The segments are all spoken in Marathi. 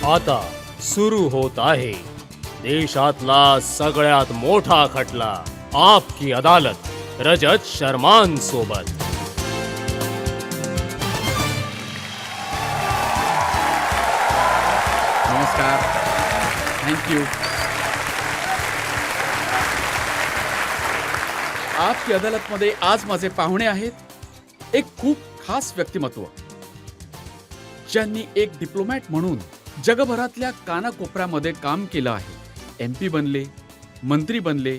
आता सुरू होत आहे देशातला सगळ्यात मोठा खटला आपकी अदालत रजत शर्मान सोबत. नमस्कार. थँक्यू. आपकी अदालतमध्ये आज माझे पाहुणे आहेत एक खूप खास व्यक्तिमत्व, ज्यांनी एक डिप्लोमॅट म्हणून जगभरातल्या कानाकोपऱ्यामध्ये काम केलं आहे. MP बनले, मंत्री बनले.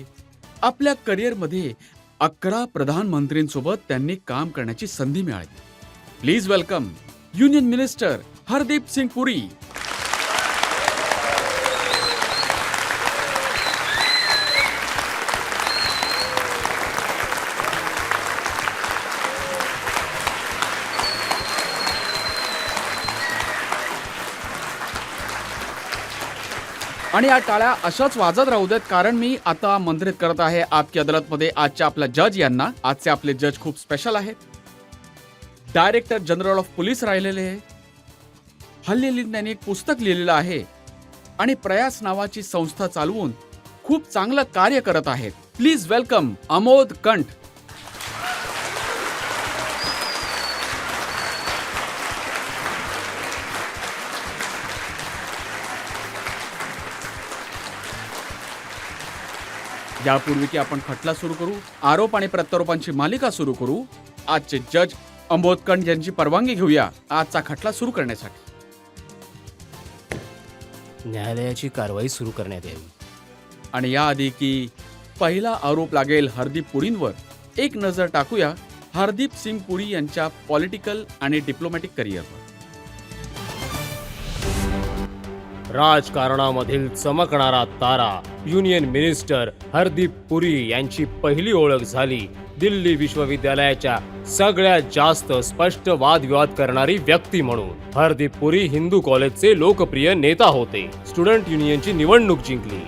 आपल्या करिअरमध्ये 11 प्रधानमंत्रींसोबत त्यांनी काम करण्याची संधी मिळाली. Please welcome union minister Hardeep Singh Puri. आणि या टाळ्या अशाच वाजत राहू देत, कारण मी आता आमंत्रित करत आहे आपकी अदालतमध्ये आजच्या आपल्या जज यांना. आजचे आपले जज खूप स्पेशल आहेत. डायरेक्टर जनरल ऑफ पोलीस राहिलेले आहे. हल्ली त्यांनी एक पुस्तक लिहिलेलं आहे आणि प्रयास नावाची संस्था चालवून खूप चांगलं कार्य करत आहेत. प्लीज वेलकम अमोद कंठ. यापूर्वी की आपण खटला सुरू करू, आरोप आणि प्रत्यारोपांची मालिका सुरू करू, आजचे जज अमोद कंठ यांची परवानगी घेऊया आजचा खटला सुरू करण्यासाठी. न्यायालयाची कारवाई सुरू करण्यात यावी. आणि याआधी की पहिला आरोप लागेल हरदीप पुरींवर, एक नजर टाकूया हरदीप सिंग पुरी यांच्या पॉलिटिकल आणि डिप्लोमॅटिक करिअरवर. राजकारणामधील चमकणारा तारा युनियन मिनिस्टर हरदीप पुरी यांची पहिली ओळख झाली दिल्ली विश्वविद्यालयाच्या सगळ्यात जास्त स्पष्ट वादविवाद करणारी व्यक्ती म्हणून. हरदीप पुरी हिंदू कॉलेजचे लोकप्रिय नेता होते. स्टुडंट युनियनची निवडणूक जिंकली.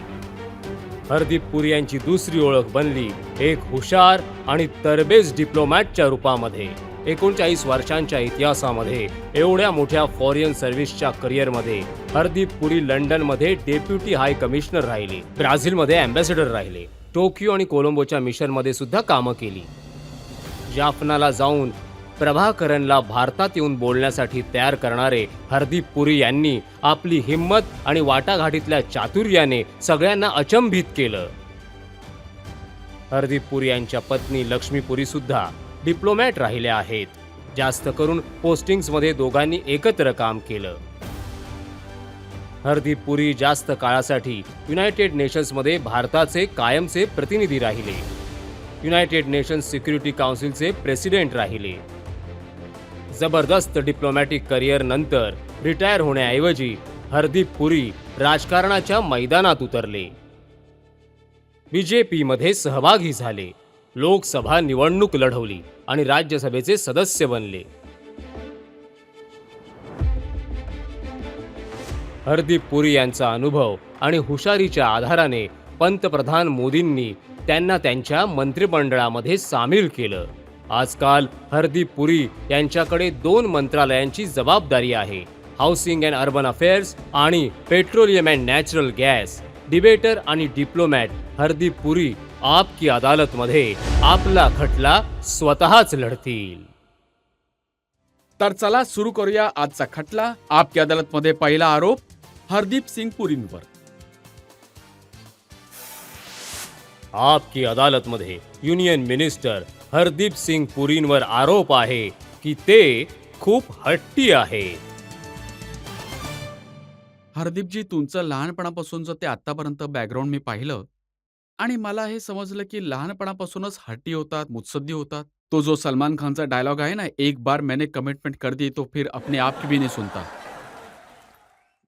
हरदीप पुरी यांची दुसरी ओळख बनली एक हुशार आणि तरबेज डिप्लोमॅटच्या रूपामध्ये. 39 वर्षांच्या इतिहासामध्ये एवढ्या मोठ्या फॉरेन सर्व्हिसच्या करिअरमध्ये हरदीप पुरी लंडनमध्ये डेप्युटी हाय कमिशनर राहिले, ब्राझीलमध्ये अँबॅसेडर राहिले, टोकियो आणि कोलंबोच्या मिशनमध्ये सुद्धा कामं केली. जाफनाला जाऊन प्रभाकरनला भारतात येऊन बोलण्यासाठी तयार करणारे हरदीप पुरी यांनी आपली हिम्मत आणि वाटाघाटीतल्या चातुर्याने सगळ्यांना अचंबित केलं. हरदीप पुरी यांच्या पत्नी लक्ष्मी पुरी सुद्धा डिप्लोमॅट राहिल्या आहेत. जास्त करून पोस्टिंग्समध्ये दोघांनी एकत्र काम केलं. हरदीप पुरी जास्त काळासाठी युनायटेड नेशन्समध्ये भारताचे कायमचे प्रतिनिधी राहिले. युनायटेड नेशन्स सिक्युरिटी काउन्सिलचे प्रेसिडेंट राहिले. जबरदस्त डिप्लोमॅटिक करिअर नंतर रिटायर होण्याऐवजी हरदीप पुरी राजकारणाच्या मैदानात उतरले. BJP मध्ये सहभागी झाले. लोकसभा निवडणूक लढवली आणि राज्यसभेचे सदस्य बनले. हरदीप पुरी यांचा अनुभव आणि हुशारीच्या आधाराने पंतप्रधान मोदींनी त्यांना त्यांच्या मंत्रिमंडळामध्ये सामील केलं. आजकाल हरदीप पुरी यांच्याकडे 2 मंत्रालयांची जबाबदारी आहे, हाऊसिंग अँड अर्बन अफेअर्स आणि petroleum and natural gas. Debater आणि डिप्लोमॅट हरदीप पुरी आपकी अदालतमध्ये आपला खटला स्वतःच लढतील. तर चला सुरू करूया आजचा खटला. आपकी अदालतमध्ये पहिला आरोप हरदीप सिंग पुरींवर. आपकी अदालतमध्ये युनियन मिनिस्टर हरदीप सिंग पुरींवर आरोप आहे की ते खूप हट्टी आहेत. हरदीपजी, तुमचं लहानपणापासूनचं ते आतापर्यंत बॅकग्राऊंड मी पाहिलं आणि मला हे समजलं की लहानपणापासूनच हट्टी होतात, मुत्सद्दी होतात. तो जो सलमान खानचा डायलॉग आहे ना, एक बार मैंने कमिटमेंट कर दी तो फिर अपने आप की भी नहीं सुनता.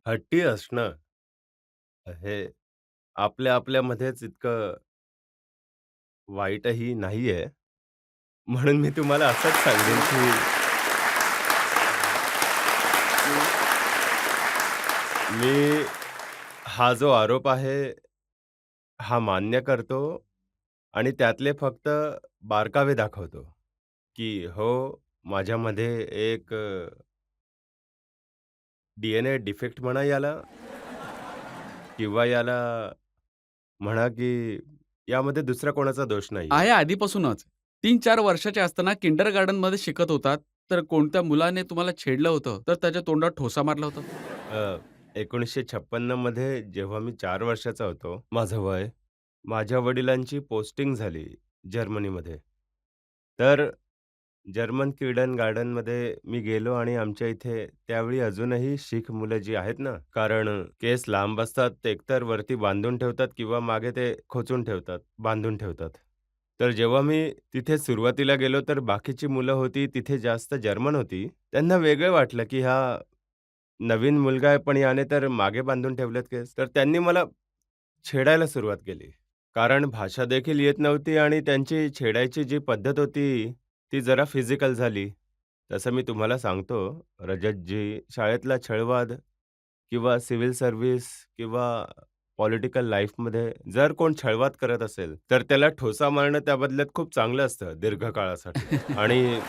हट्टी असणं हे आपल्यामध्येच इतकं वाईटही नाहीये. म्हणून मी तुम्हाला असंच सांगेन की मी हा जो आरोप आहे, हा मान्य करतो आणि त्यातले फक्त बारकावे दाखवतो, की हो, माझ्यामध्ये एक DNA डिफेक्ट म्हणा याला किंवा याला म्हणा की यामध्ये दुसरा कोणाचा दोष नाहीये. आहे आधीपासूनच. 3-4 वर्षाचे असताना किंडरगार्टनमध्ये शिकत होतात, तर कोणत्या मुलाने तुम्हाला छेडलं होतं, तर त्याच्या तोंडात ठोसा मारला होता? अ, 1956 मध्ये जेव्हा मी 4 वर्षाचा होतो, माझं वय, माझ्या वडिलांची पोस्टिंग झाली जर्मनीमध्ये. तर जर्मन किंडरगार्टनमध्ये मी गेलो आणि आमच्या इथे त्यावेळी अजूनही शीख मुलं जी आहेत ना, कारण केस लांब असतात, ते एकतर वरती बांधून ठेवतात किंवा मागे ते खोचून ठेवतात, बांधून ठेवतात. तर जेव्हा मी तिथे सुरुवातीला गेलो, तर बाकीची मुलं होती तिथे जास्त जर्मन होती. त्यांना वेगळं वाटलं, की हा नवीन मुलगा आहे, पण याने तर मागे बांधून ठेवलेत केस. तर त्यांनी मला छेडायला सुरुवात केली. कारण भाषा देखील येत नव्हती आणि त्यांची छेडायची जी पद्धत होती, ती जरा फिजिकल झाली. तसं मी तुम्हाला सांगतो, रजतजी, शाळेतला छळवाद किंवा सिव्हिल सर्व्हिस किंवा पॉलिटिकल लाईफमध्ये जर कोण छळवाद करत असेल, तर त्याला ठोसा मारणं त्या बदल्यात खूप चांगलं असतं दीर्घकाळासाठी. आणि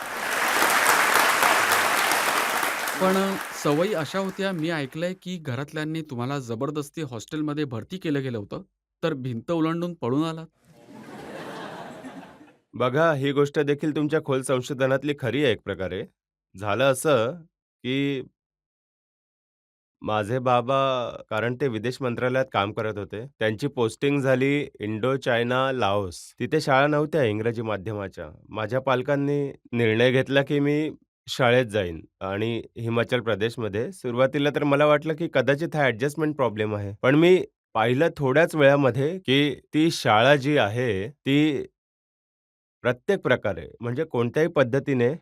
पण सवयी अशा होत्या, मी ऐकलंय, की घरातल्यांनी तुम्हाला जबरदस्ती हॉस्टेलमध्ये भरती केलं गेलं होतं, तर भिंत ओलांडून पळून आलात? बघा, ही गोष्ट देखील तुमच्या खोल संशोधनातली खरी आहे एक प्रकारे. झालं असं, की माझे बाबा कारण ते विदेश मंत्रालयात काम करत होते. त्यांची पोस्टिंग झाली इंडो, चायना, लाओस. तिथे शाळा नव्हत्या इंग्रजी माध्यमाच्या. माझ्या पालकांनी निर्णय घेतला, की मी शाळेत जाईन आणि हिमाचल प्रदेशमध्ये. सुरुवातीला तर मला वाटलं, की कदाचित हा ॲडजस्टमेंट प्रॉब्लेम आहे. पण मी पाहिलं थोड्याच वेळामध्ये, की ती शाळा जी आहे, ती प्रत्येक प्रकारे म्हणजे कोणत्याही पद्धतीने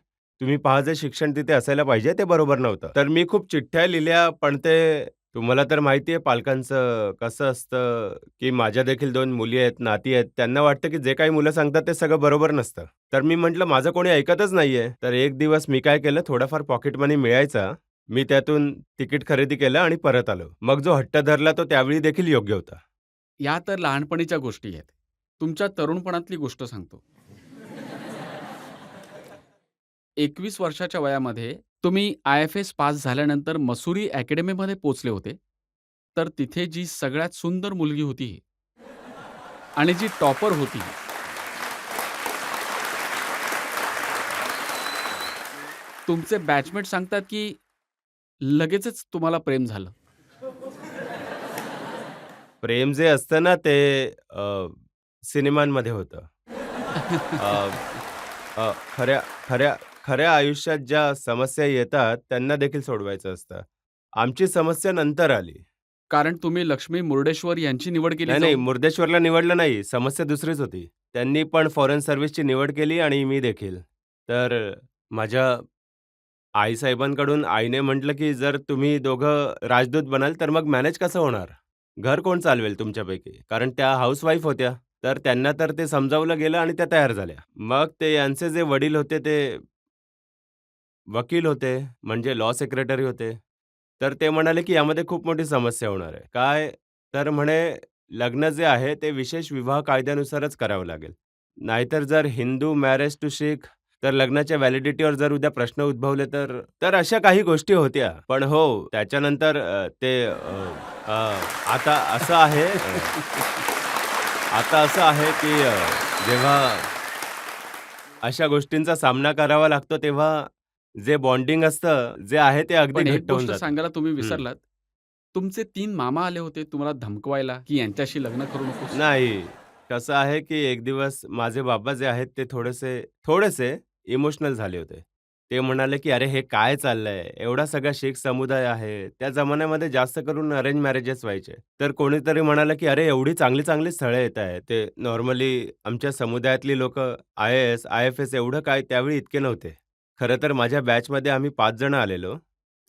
तुम्ही पहा जे शिक्षण तिथे असायला पाहिजे ते बरोबर नव्हतं. तर मी खूप चिठ्ठ्या लिहिल्या, पण ते तुम्हाला तर माहिती आहे पालकांचं कसं असतं, की माझ्या देखील 2 मुली आहेत, नाती आहेत. त्यांना वाटतं, की जे काही मुलं सांगतात ते सगळं बरोबर नसतं. तर मी म्हटलं माझं कोणी ऐकतच नाहीये. तर एक दिवस मी काय केलं थोडाफार पॉकेट मनी मिळायचा. मी त्यातून तिकीट खरेदी केलं आणि परत आलो. मग जो हट्ट धरला तो त्यावेळी देखील योग्य होता. या तर लहानपणीच्या गोष्टी आहेत. तुमच्या तरुणपणातली गोष्ट सांगतो. 21 वर्षाच्या वयामध्ये तुम्ही IFS पास झाल्यानंतर मसुरी अकॅडमीमध्ये पोहोचले होते. तर तिथे जी सगळ्यात सुंदर मुलगी होती आणि जी टॉपर होती, तुमचे बॅचमेट सांगतात, की लगेचच तुम्हाला प्रेम झालं. प्रेम जे असतं ना ते सिनेमांमध्ये होतं. अ, खऱ्या खऱ्या खऱ्या आयुष्यात ज्या समस्या येतात, त्यांना देखील सोडवायचं असतं. आमची समस्या नंतर आली. कारण तुम्ही लक्ष्मी मुर्डेश्वर यांची निवड केली नाही, नाही, जाऊन. मुर्देश्वरला निवडलं नाही. समस्या दुसरीच होती. त्यांनी पण फॉरेन सर्व्हिसची निवड केली आणि मी देखील. तर माझ्या आई-साहेबांकडून आईने म्हटलं, की "जर तुम्ही दोघं राजदूत बनाल, तर मग मॅनेज कसं होणार? घर कोण चालवेल तुमच्यापैकी?" कारण त्या हाउसवाईफ होत्या. तर त्यांना तर ते समजावलं गेलं आणि त्या तयार झाल्या. मग ते यांचे जे वडील होते ते वकील होते, म्हणजे लॉ सेक्रेटरी होते. तर ते म्हणाले, की यामध्ये खूप मोठी समस्या होणार आहे. काय? तर म्हणे लग्न जे आहे ते विशेष विवाह कायद्यानुसारच करावं लागेल. नाहीतर जर हिंदू मॅरेज टू शीख तर लग्नाच्या व्हॅलिडिटीवर जर उद्या प्रश्न उद्भवले तर तर अशा काही गोष्टी होत्या. पण हो, त्याच्यानंतर अ, आता असं आहे आता असं आहे, की जेव्हा अशा गोष्टींचा सामना करावा लागतो तेव्हा जे बॉन्डिंग असतं, जे आहे ते अगदी पण एक घट्ट होऊन गोष्ट जातं. सांगायला तुम्ही हं. विसरलात. तुमचे 3 मामा आले होते तुम्हाला धमकवायला, की यांच्याशी लग्न करू नकोस. नाही. कसं आहे, की एक दिवस माझे बाबा जे आहेत ते थोडेसे थोडेसे इमोशनल झाले होते. ते म्हणाले, की "अरे, हे काय चाललंय? एवढा सगळा शीख समुदाय आहे." त्या जमान्यामध्ये जास्त करून अरेंज मॅरेजेस व्हायचे. तर कोणीतरी म्हणालं, की "अरे, एवढी चांगली-चांगली स्थळं येत आहेत." ते नॉर्मली आमच्या समुदायातली लोकं IAS, IFS एवढं काय त्यावेळी इतके नव्हते. खरं तर माझ्या बॅचमध्ये आम्ही 5 जण आलेलो.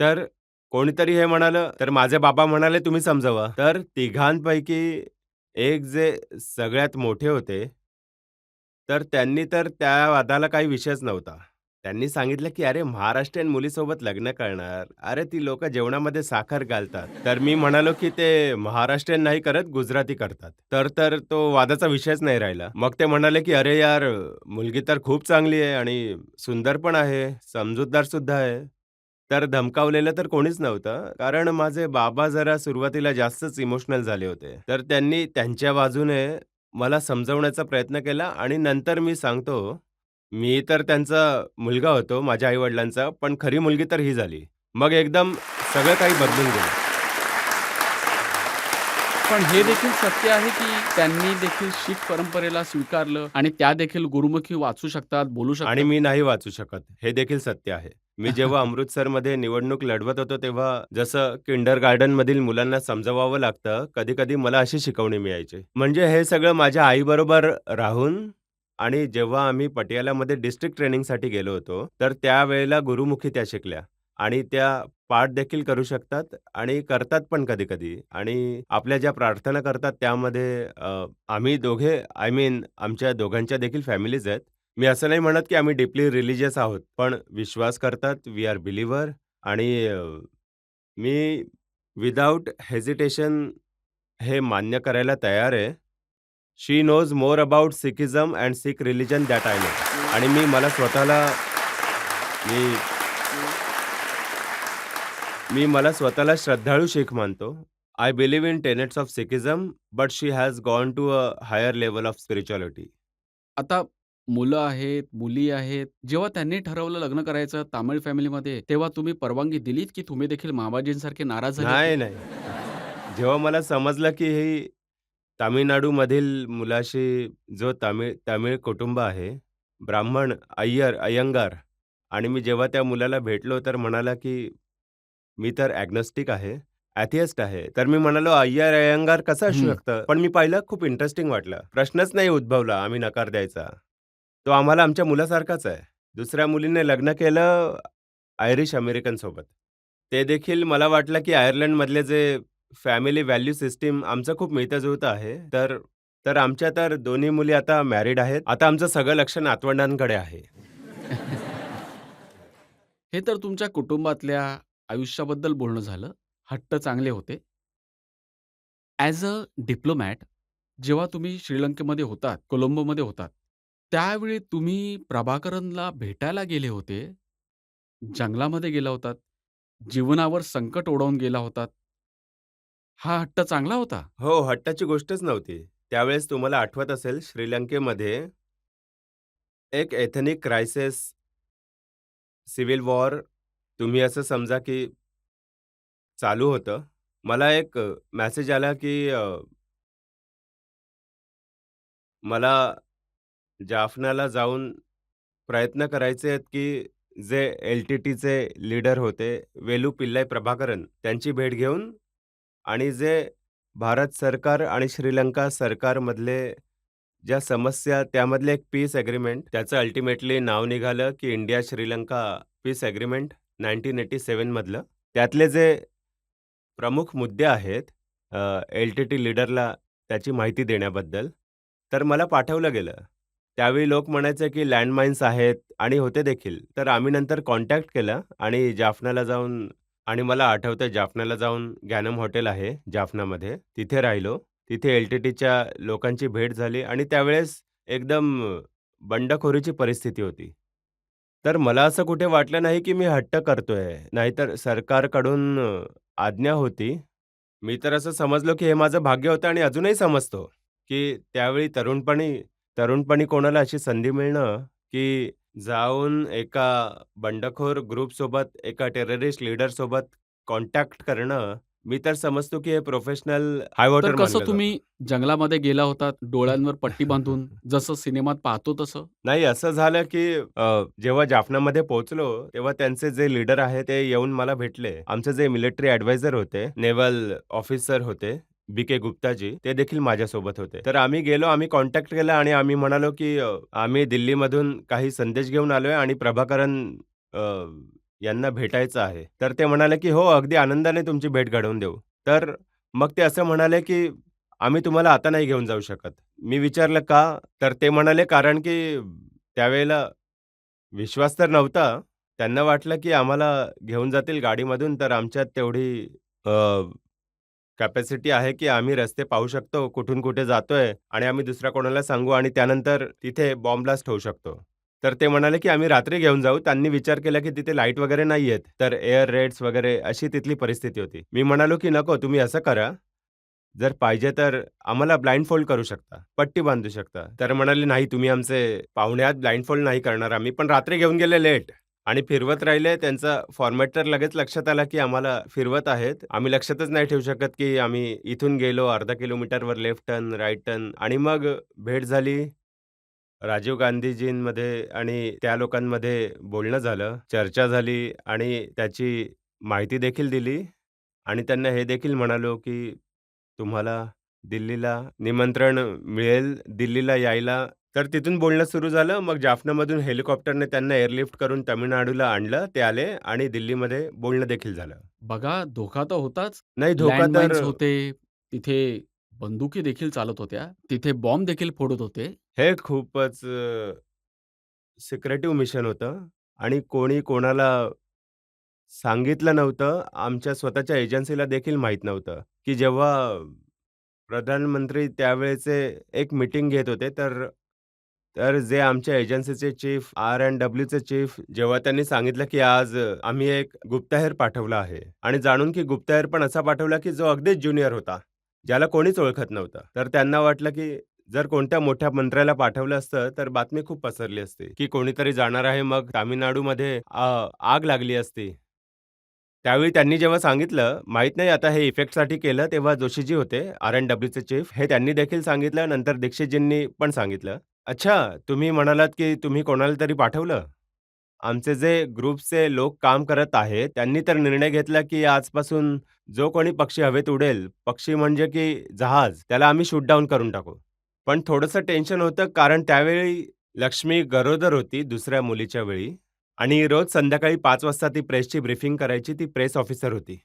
तर कोणीतरी हे म्हणालं, तर माझे बाबा म्हणाले, "तुम्ही समजवा." तर तिघांपैकी एक जे सगळ्यात मोठे होते, तर त्यांनी तर त्या वादाला काही विषयच नव्हता. त्यांनी सांगितलं, की "अरे, महाराष्ट्रीयन मुलीसोबत लग्न करणार? अरे, ती लोकं जेवणामध्ये साखर घालतात." तर मी म्हणालो, की "ते महाराष्ट्रीयन नाही करत, गुजराती करतात." तर तो वादाचा विषयच नाही राहिला. मग ते म्हणाले, की "अरे यार, मुलगी तर खूप चांगली आहे आणि सुंदर पण आहे, समजूतदार सुद्धा आहे." तर धमकावलेलं तर कोणीच नव्हतं. कारण माझे बाबा जरा सुरुवातीला जास्तच इमोशनल झाले होते. तर त्यांनी त्यांच्या बाजूने मला समजवण्याचा प्रयत्न केला आणि नंतर मी सांगतो, मी तर त्यांचा मुलगा होतो, माझ्या आई-वडिलांचा, पण खरी मुलगी तर ही झाली. मग एकदम सगळं काही बदलून गेलं. पण हे देखील सत्य आहे, की त्यांनी देखील शीख परंपरेला स्वीकारलं आणि त्या देखील गुरुमुखी वाचू शकतात, बोलू आणि शकतात. मी नाही वाचू शकत. हे देखील सत्य आहे. मी जेव्हा अमृतसरमध्ये निवडणूक लढवत होतो, तेव्हा जसं किंडरगार्टनमधील मुलांना समजवावं लागतं, कधी-कधी मला अशी शिकवणी मिळायची. म्हणजे हे सगळं माझ्या आईबरोबर राहून आणि जेव्हा आम्ही पटियालामध्ये डिस्ट्रिक्ट ट्रेनिंगसाठी गेलो होतो, तर त्यावेळेला गुरुमुखी त्या शिकल्या आणि त्या पाठ देखील करू शकतात आणि करतात पण कधी-कधी आणि आपल्या ज्या प्रार्थना करतात त्यामध्ये आम्ही दोघे आय मीन आमच्या दोघांच्या देखील फॅमिलीज आहेत. मी असं नाही म्हणत, की आम्ही डीपली रिलिजियस आहोत. पण विश्वास करतात, वी आर बिलीव्हर आणि मी विथआऊट हेजिटेशन हे मान्य करायला तयार आहे. She knows more about Sikhism and Sikh religion that I know. आणि मी मी मला स्वतःला श्रद्धाळू शीख मानतो. I believe in tenets of Sikhism, but she has gone to a higher level of spirituality. आता मुलं आहेत, मुली आहेत. जेव्हा त्यांनी ठरवलं लग्न करायचं तामिळ फॅमिलीमध्ये, तेव्हा तुम्ही परवानगी दिलीत, की तुम्ही देखील मामाजींसारखे नाराज झाले होते? नाही, नाही. जेव्हा मला समजलं, की ही तामिळनाडूमधील मुलाशी जो तमिळ तमिळ कुटुंब आहे, ब्राह्मण, अय्यंगार आणि मी जेव्हा त्या मुलाला भेटलो, तर म्हणाला, की "मी तर ॲग्नोस्टिक आहे, एथियस्ट आहे." तर मी म्हणालो, "अय्यर-अय्यंगार कसं असू हं. शकतं?" पण मी पाहिलं, खूप इंटरेस्टिंग वाटलं. प्रश्नच नाही उद्भवला आम्ही नकार द्यायचा. तो आम्हाला आमच्या मुलासारखाच आहे. दुसऱ्या मुलीने लग्न केलं आयरिश अमेरिकनसोबत. ते देखील मला वाटलं, की आयर्लंडमधले जे फॅमिली व्हॅल्यू सिस्टम आमचं खूप मिळतं-जुळतं आहे. तर आमच्या तर दोन्ही मुली आता मॅरिड आहेत. आता आमचं सगळं लक्ष नातवंडांकडे आहे. हे तर तुमच्या कुटुंबातल्या आयुष्याबद्दल बोलणं झालं. हट्ट चांगले होते. ॲज अ डिप्लोमॅट जेव्हा तुम्ही श्रीलंकेमध्ये होतात, कोलंबोमध्ये होतात, त्यावेळी तुम्ही प्रभाकरनला भेटायला गेले होते. जंगलामध्ये गेला होतात. जीवनावर संकट ओढावून गेला होतात. हा हट्ट चांगला होता. हो, हट्टाची गोष्टच नव्हती. त्यावेळेस तुम्हाला आठवत असेल श्रीलंकेमध्ये एक एथनिक क्रायसिस, सिव्हिल वॉर तुम्ही असं समजा, की चालू होतं. मला एक मेसेज आला, की मला जाफनाला जाऊन प्रयत्न करायचे आहेत, की जे एल-टी-टीचे लीडर होते, वेलू पिल्लाई प्रभाकरन, त्यांची भेट घेऊन आणि जे भारत सरकार आणि श्रीलंका सरकारमधले ज्या समस्या त्यामधले एक पीस एग्रीमेंट त्याचं अल्टिमेटली नाव निघालं, की इंडिया श्रीलंका पीस एग्रीमेंट 1987 मधलं. त्यातले जे प्रमुख मुद्दे आहेत एल-टी-टी लीडरला त्याची माहिती देण्याबद्दल, तर मला पाठवलं गेलं. त्यावेळी लोक म्हणायचे, की लँडमाईन्स आहेत आणि होते देखील. तर आम्ही नंतर कॉन्टॅक्ट केला आणि जाफनाला जाऊन आणि मला आठवतंय जाफनाला जाऊन गॅनम हॉटेल आहे जाफनामध्ये, तिथे राहिलो. तिथे एल-टी-टीच्या लोकांची भेट झाली आणि त्यावेळेस एकदम बंडखोरीची परिस्थिती होती. तर मला असं कुठे वाटलं नाही, की मी हट्ट करतोय. नाहीतर सरकारकडून आज्ञा होती. मी तर असं समजलो, की हे माझं भाग्य होतं आणि अजूनही समजतो, की त्यावेळी तरुणपणी कोणाला अशी संधी मिळणं, की जाऊन एका बंडखोर ग्रुपसोबत, एका टेररिस्ट लीडरसोबत कॉन्टॅक्ट करणं, मी तर समजतो, की हे प्रोफेशनल हाय तर वॉटर कसं मानलं जातं. तुम्ही जंगलामध्ये गेला होतात, डोळ्यांवर पट्टी बांधून, जसं सिनेमात पाहतो तसं? नाही असं झालं, की जेव्हा जाफनामध्ये पोहोचलो, तेव्हा त्यांचे जे लीडर आहे ते येऊन मला भेटले. आमचे जे मिलिटरी ॲडवायझर होते, नेव्हल ऑफिसर होते, बी.के. गुप्ताजी, ते देखील माझ्यासोबत होते. तर आम्ही गेलो, आम्ही कॉन्टॅक्ट केला आणि आम्ही म्हणालो, की आम्ही दिल्लीमधून काही संदेश घेऊन आलोय आणि प्रभाकरन अ, यांना भेटायचं आहे. तर ते म्हणाले, की "हो, अगदी आनंदाने तुमची भेट घडवून देऊ." तर मग ते असं म्हणाले, की "आम्ही तुम्हाला आता नाही घेऊन जाऊ शकत." मी विचारलं, "का?" तर ते म्हणाले, "कारण की त्यावेळेला विश्वास तर नव्हता. त्यांना वाटलं, की आम्हाला घेऊन जातील गाडीमधून, तर आमच्यात तेवढी कॅपॅसिटी आहे, की आम्ही रस्ते पाहू शकतो, कुठून कुठे जातोय आणि आम्ही दुसऱ्या कोणाला सांगू आणि त्यानंतर तिथे बॉम्ब ब्लास्ट होऊ शकतो. तर ते म्हणाले, की "आम्ही रात्री घेऊन जाऊ." त्यांनी विचार केला, की तिथे लाईट वगैरे नाहीयेत. तर एअर रेड्स वगैरे अशी तिथली परिस्थिती होती. मी म्हणालो, की "नको, तुम्ही असं करा, जर पाहिजे तर आम्हाला ब्लाइंड फोल्ड करू शकता, पट्टी बांधू शकता." तर म्हणाले, "नाही, तुम्ही आमचे पाहुणे आहात, ब्लाइंड फोल्ड नाही करणार आम्ही." पण रात्री घेऊन गेले लेट आणि फिरवत राहिले. त्यांचा फॉर्मॅट तर लगेच लक्षात आला, की आम्हाला फिरवत आहेत. आम्ही लक्षातच नाही ठेवू शकत, की आम्ही इथून गेलो अर्धा किलोमीटरवर लेफ्ट टर्न, राइट टर्न आणि मग भेट झाली. राजीव गांधीजींमध्ये आणि त्या लोकांमध्ये बोलणं झालं, चर्चा झाली आणि त्याची माहिती देखील दिली आणि त्यांना हे देखील म्हणालो, की तुम्हाला दिल्लीला निमंत्रण मिळेल, दिल्लीला यायला. तर तिथून बोलणं सुरू झालं. मग जाफनामधून हेलिकॉप्टरने त्यांना एअरलिफ्ट करून तामिळनाडूला आणलं. ते आले आणि दिल्लीमध्ये बोलणं देखील झालं. बघा, धोका तर होताच. नाही धोका तर लँडमाईन्स होते, तिथे बंदुकी देखील चालत होत्या, तिथे बॉम्ब देखील फोडत होते. हे खूपच सिक्रेटिव्ह मिशन होतं आणि कोणी कोणाला सांगितलं नव्हतं. आमच्या स्वतःच्या एजन्सीला देखील माहीत नव्हतं, की जेव्हा प्रधानमंत्री त्यावेळेचे एक मीटिंग घेत होते, तर तर जे आमच्या एजन्सीचे चीफ, आर-एन-डब्ल्यूचे चीफ जेव्हा त्यांनी सांगितलं, की आज आम्ही एक गुप्तहेर पाठवला आहे आणि जाणून की गुप्तहेर पण असा पाठवला, की जो अगदीच ज्युनियर होता, ज्याला कोणीच ओळखत नव्हतं. तर त्यांना वाटलं, की जर कोणत्या मोठ्या मंत्र्याला पाठवलं असतं, तर बातमी खूप पसरली असती, की कोणीतरी जाणार आहे. मग तामिळनाडूमध्ये आग लागली असती. त्यावेळी त्यांनी जेव्हा सांगितलं, माहीत नाही आता हे इफेक्टसाठी केलं, तेव्हा जोशीजी होते, आर-एन-डब्ल्यूचे चीफ. हे त्यांनी देखील सांगितलं. नंतर दीक्षितजींनी पण सांगितलं. "अच्छा, तुम्ही म्हणालात, की तुम्ही कोणाला तरी पाठवलं?" आमचे जे ग्रुपचे लोक काम करत आहेत, त्यांनी तर निर्णय घेतला, की आजपासून जो कोणी पक्षी हवेत उडेल, पक्षी म्हणजे की जहाज, त्याला आम्ही शूट डाउन करून टाकू. पण थोडंसं टेन्शन होतं, कारण त्यावेळी लक्ष्मी गरोदर होती दुसऱ्या मुलीच्या वेळी आणि रोज संध्याकाळी 5 वाजता ती प्रेसची ब्रीफिंग करायची. ती प्रेस ऑफिसर होती.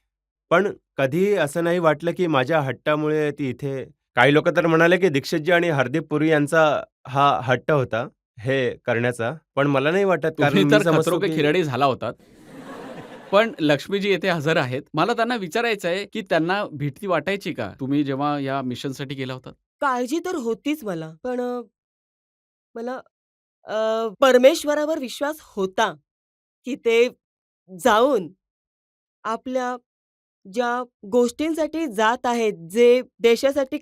पण कधीही असं नाही वाटलं, की माझ्या हट्टामुळे ती इथे काही लोकं तर म्हणाले, की दीक्षितजी आणि हरदीप पुरी यांचा हा हट्ट होता, हे करण्याचा. पण मला नाही वाटत, कारण तुम्ही मी तर समजतो, खतरो के की खिलाडी झाला होतात. पण लक्ष्मीजी येथे हजर आहेत. मला त्यांना विचारायचं आहे, की त्यांना भीती वाटायची का? तुम्ही जेव्हा या मिशनसाठी गेला होतात? काळजी तर होतीच मला. पण मला परमेश्वरावर विश्वास होता, की ते जाऊन आपल्या ज्या गोष्टींसाठी जात आहेत, जे देशासाठी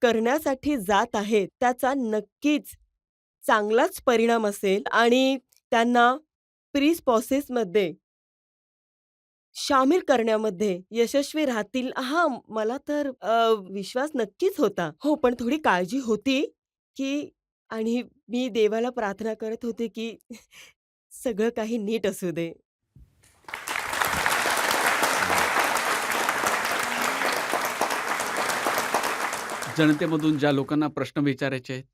करण्यासाठी जात आहेत, त्याचा नक्कीच चांगलाच परिणाम असेल आणि त्यांना पीस प्रोसेसमध्ये शामील करण्यामध्ये यशस्वी राहतील हां, मला तर विश्वास नक्कीच होता. हो, पण थोडी काळजी होती, की आणि मी देवाला प्रार्थना करत होते, की सगळं काही नीट असू दे. जनतेमधून ज्या लोकांना प्रश्न विचारायचे आहेत.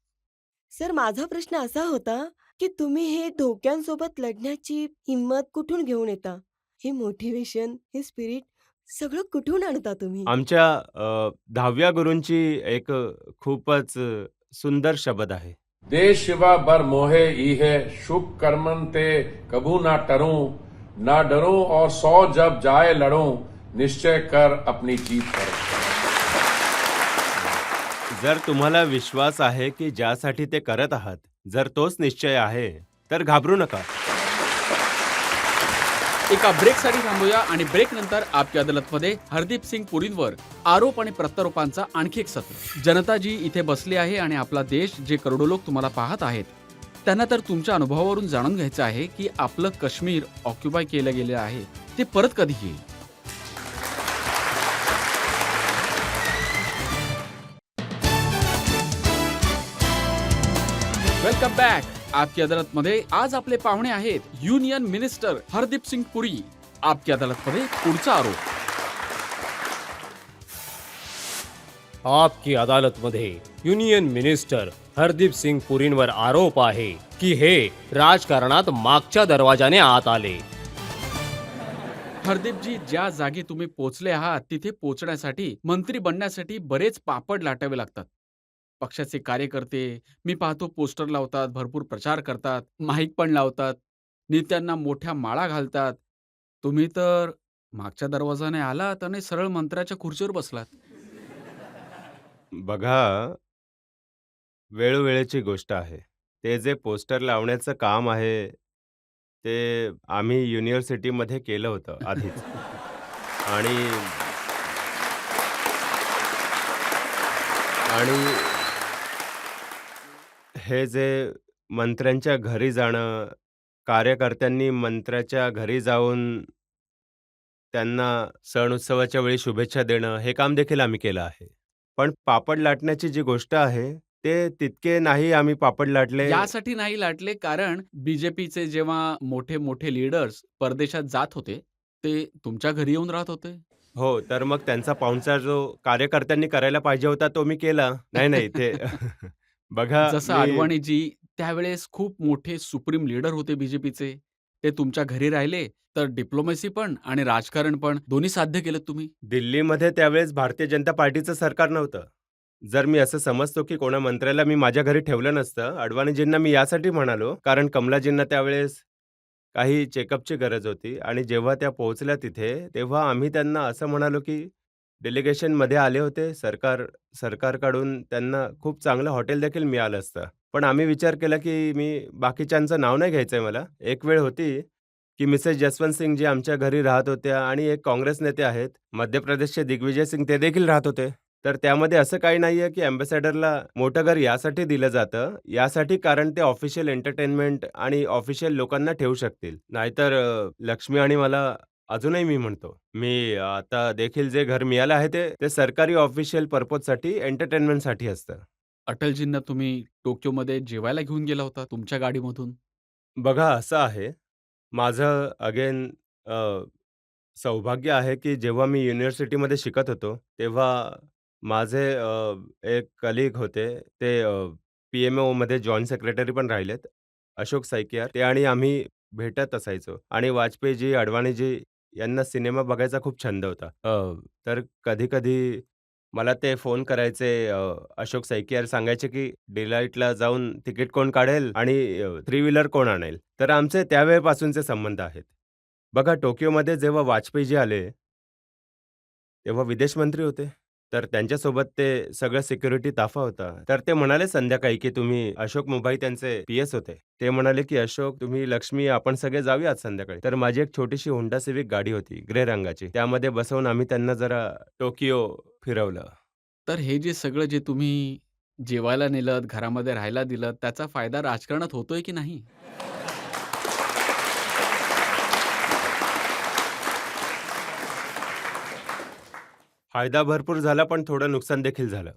सर माझा प्रश्न असा होता, की तुम्ही हे धोक्यांसोबत लढण्याची हिंमत कुठून घेऊन येता? हे मोटिव्हेशन, हे स्पिरिट सगळं कुठून आणता तुम्ही? आमच्या 10व्या गुरूंची एक खूपच सुंदर शब्द आहे. देश शिवा बर मोहे इहे शुभ कर्मन ते कबू ना टरूं ना डरूं और 100 जब जाए लड़ूं निश्चय कर अपनी जीत करूं. जर तुम्हाला विश्वास आहे, की ज्यासाठी ते करत आहात, जर तोच निश्चय आहे, तर घाबरू नका. एका ब्रेकसाठी थांबूया आणि ब्रेकनंतर आपकी अदालतमध्ये हरदीप सिंग पुरींवर आरोप आणि प्रत्यारोपांचा आणखी एक सत्र. जनता जी इथे बसली आहे आणि आपला देश जे करोडो लोक तुम्हाला पाहत आहेत, त्यांना तर तुमच्या अनुभवावरून जाणून घ्यायचं आहे की आपलं काश्मीर ऑक्युपाय केलं गेलं आहे ते परत कधी येईल. Welcome back. आपकी अदालतमध्ये आज आपले पाहुणे आहेत युनियन मिनिस्टर हरदीप सिंग पुरी. आपकी अदालतमध्ये पुढचा आरोप. आपकी अदालतमध्ये युनियन मिनिस्टर हरदीप सिंग पुरींवर आरोप आहे की हे राजकारणात मागच्या दरवाजाने आत आले. हरदीपजी, ज्या जागी तुम्ही पोचले आहात तिथे पोचण्यासाठी मंत्री बनण्यासाठी बरेच पापड लाटावे लागतात. पक्षाचे कार्यकर्ते मी पाहतो पोस्टर लावतात, भरपूर प्रचार करतात, माईक पण लावतात, नेत्यांना मोठ्या माळा घालतात. तुम्ही तर मागच्या दरवाजाने आलात आणि सरळ मंत्र्याच्या खुर्चीवर बसलात. बघा, वेळोवेळेची गोष्ट आहे. ते जे पोस्टर लावण्याचं काम आहे, ते आम्ही युनिव्हर्सिटीमध्ये केलं होतं आधीच. आणि आणि हे जे मंत्र्यांच्या घरी जाणं, कार्यकर्त्यांनी मंत्र्याच्या घरी जाऊन त्यांना सण-उत्सवाच्या वेळी शुभेच्छा देणं, हे काम देखील आम्ही केलं आहे. पण पापड लाटण्याची जी गोष्ट आहे, ते तितके नाही आम्ही पापड लाटले. यासाठी नाही लाटले कारण बीजेपीचे जेव्हा मोठे-मोठे लीडर्स परदेशात जात होते, ते तुमच्या घरी येऊन राहत होते? हो, तर मग त्यांचा पाहुणचार जो कार्यकर्त्यांनी करायला पाहिजे होता, तो मी केला. नाही, नाही, ते बघा जसं मी अडवाणीजी त्यावेळेस खूप मोठे सुप्रीम लीडर होते बीजेपीचे. ते तुमच्या घरी राहिले, तर डिप्लोमसी पण आणि राजकारण पण दोन्ही साध्य केलत तुम्ही. दिल्लीमध्ये त्यावेळेस भारतीय जनता पार्टीचं सरकार नव्हतं. जर मी असं समजतो, की कोणा मंत्र्याला मी माझ्या घरी ठेवलं नसतं, अडवाणीजींना मी यासाठी म्हणालो, कारण कमलाजींना त्यावेळेस काही चेकअपची गरज होती आणि जेव्हा त्या पोहोचल्या तिथे, तेव्हा आम्ही त्यांना असं म्हणालो, की डेलिगेशनमध्ये आले होते. सरकारकडून त्यांना खूप चांगलं हॉटेल देखील मिळालं असतं. पण आम्ही विचार केला, की मी बाकीच्यांचं नाव नाही घ्यायचंय मला. एक वेळ होती, की मिसेस जसवंत सिंग जी आमच्या घरी राहत होत्या आणि एक काँग्रेस नेते आहेत, मध्य प्रदेशचे दिग्विजय सिंग ते देखील राहत होते. तर त्यामध्ये असं काही नाहीये, की अँबॅसेडरला मोठं घर यासाठी दिलं जातं, यासाठी कारण ते ऑफिशियल एंटरटेनमेंट आणि ऑफिशियल लोकांना ठेवू शकतील. नाहीतर लक्ष्मी आणि मला अजूनही मी म्हणतो, मी आता देखील जे घर मिळालं आहे ते सरकारी ऑफिशियल पर्पजसाठी एंटरटेनमेंटसाठी असतं. अटलजींना तुम्ही टोक्योमध्ये जेवायला घेऊन गेला होता तुमच्या गाडीमधून. बघा असं आहे, माझं अगेन सौभाग्य आहे, की जेव्हा मी युनिव्हर्सिटीमध्ये शिकत होतो, तेव्हा माझे एक कलीग होते. ते पी-एम-ओमध्ये जॉइंट सेक्रेटरी पण राहिलेत. अशोक सैकियार. ते आणि आम्ही भेटत असायचो आणि वाजपेयीजी, अडवाणीजी यांना सिनेमा बघायचा खूप छंद होता. तर कधी-कधी मला ते फोन करायचे. अशोक सैकियार सांगायचे, की डिलाईटला जाऊन तिकीट कोण काढेल आणि थ्री व्हीलर कोण आणेल. तर आमचे त्यावेळेपासूनचे संबंध आहेत. बघा टोकियोमध्ये जेव्हा वाजपेयीजी आले, तेव्हा विदेश मंत्री होते. तर त्यांच्यासोबत ते सगळं सिक्युरिटी ताफा होता. तर ते म्हणाले संध्याकाळी, की तुम्ही अशोक मुंबाई त्यांचे पी-एस होते. ते म्हणाले, की "अशोक, तुम्ही, लक्ष्मी आपण सगळे जाऊया आज संध्याकाळी." तर माझी एक छोटीशी होंडा सिव्हिक गाडी होती, ग्रे रंगाची. त्यामध्ये बसवून आम्ही त्यांना जरा टोकियो फिरवलं. तर हे जे सगळं जे तुम्ही जेवायला नेलत, घरामध्ये राहायला दिलत, त्याचा फायदा राजकारणात होतोय की नाही? फायदा भरपूर झाला, पण थोडं नुकसान देखील झालं.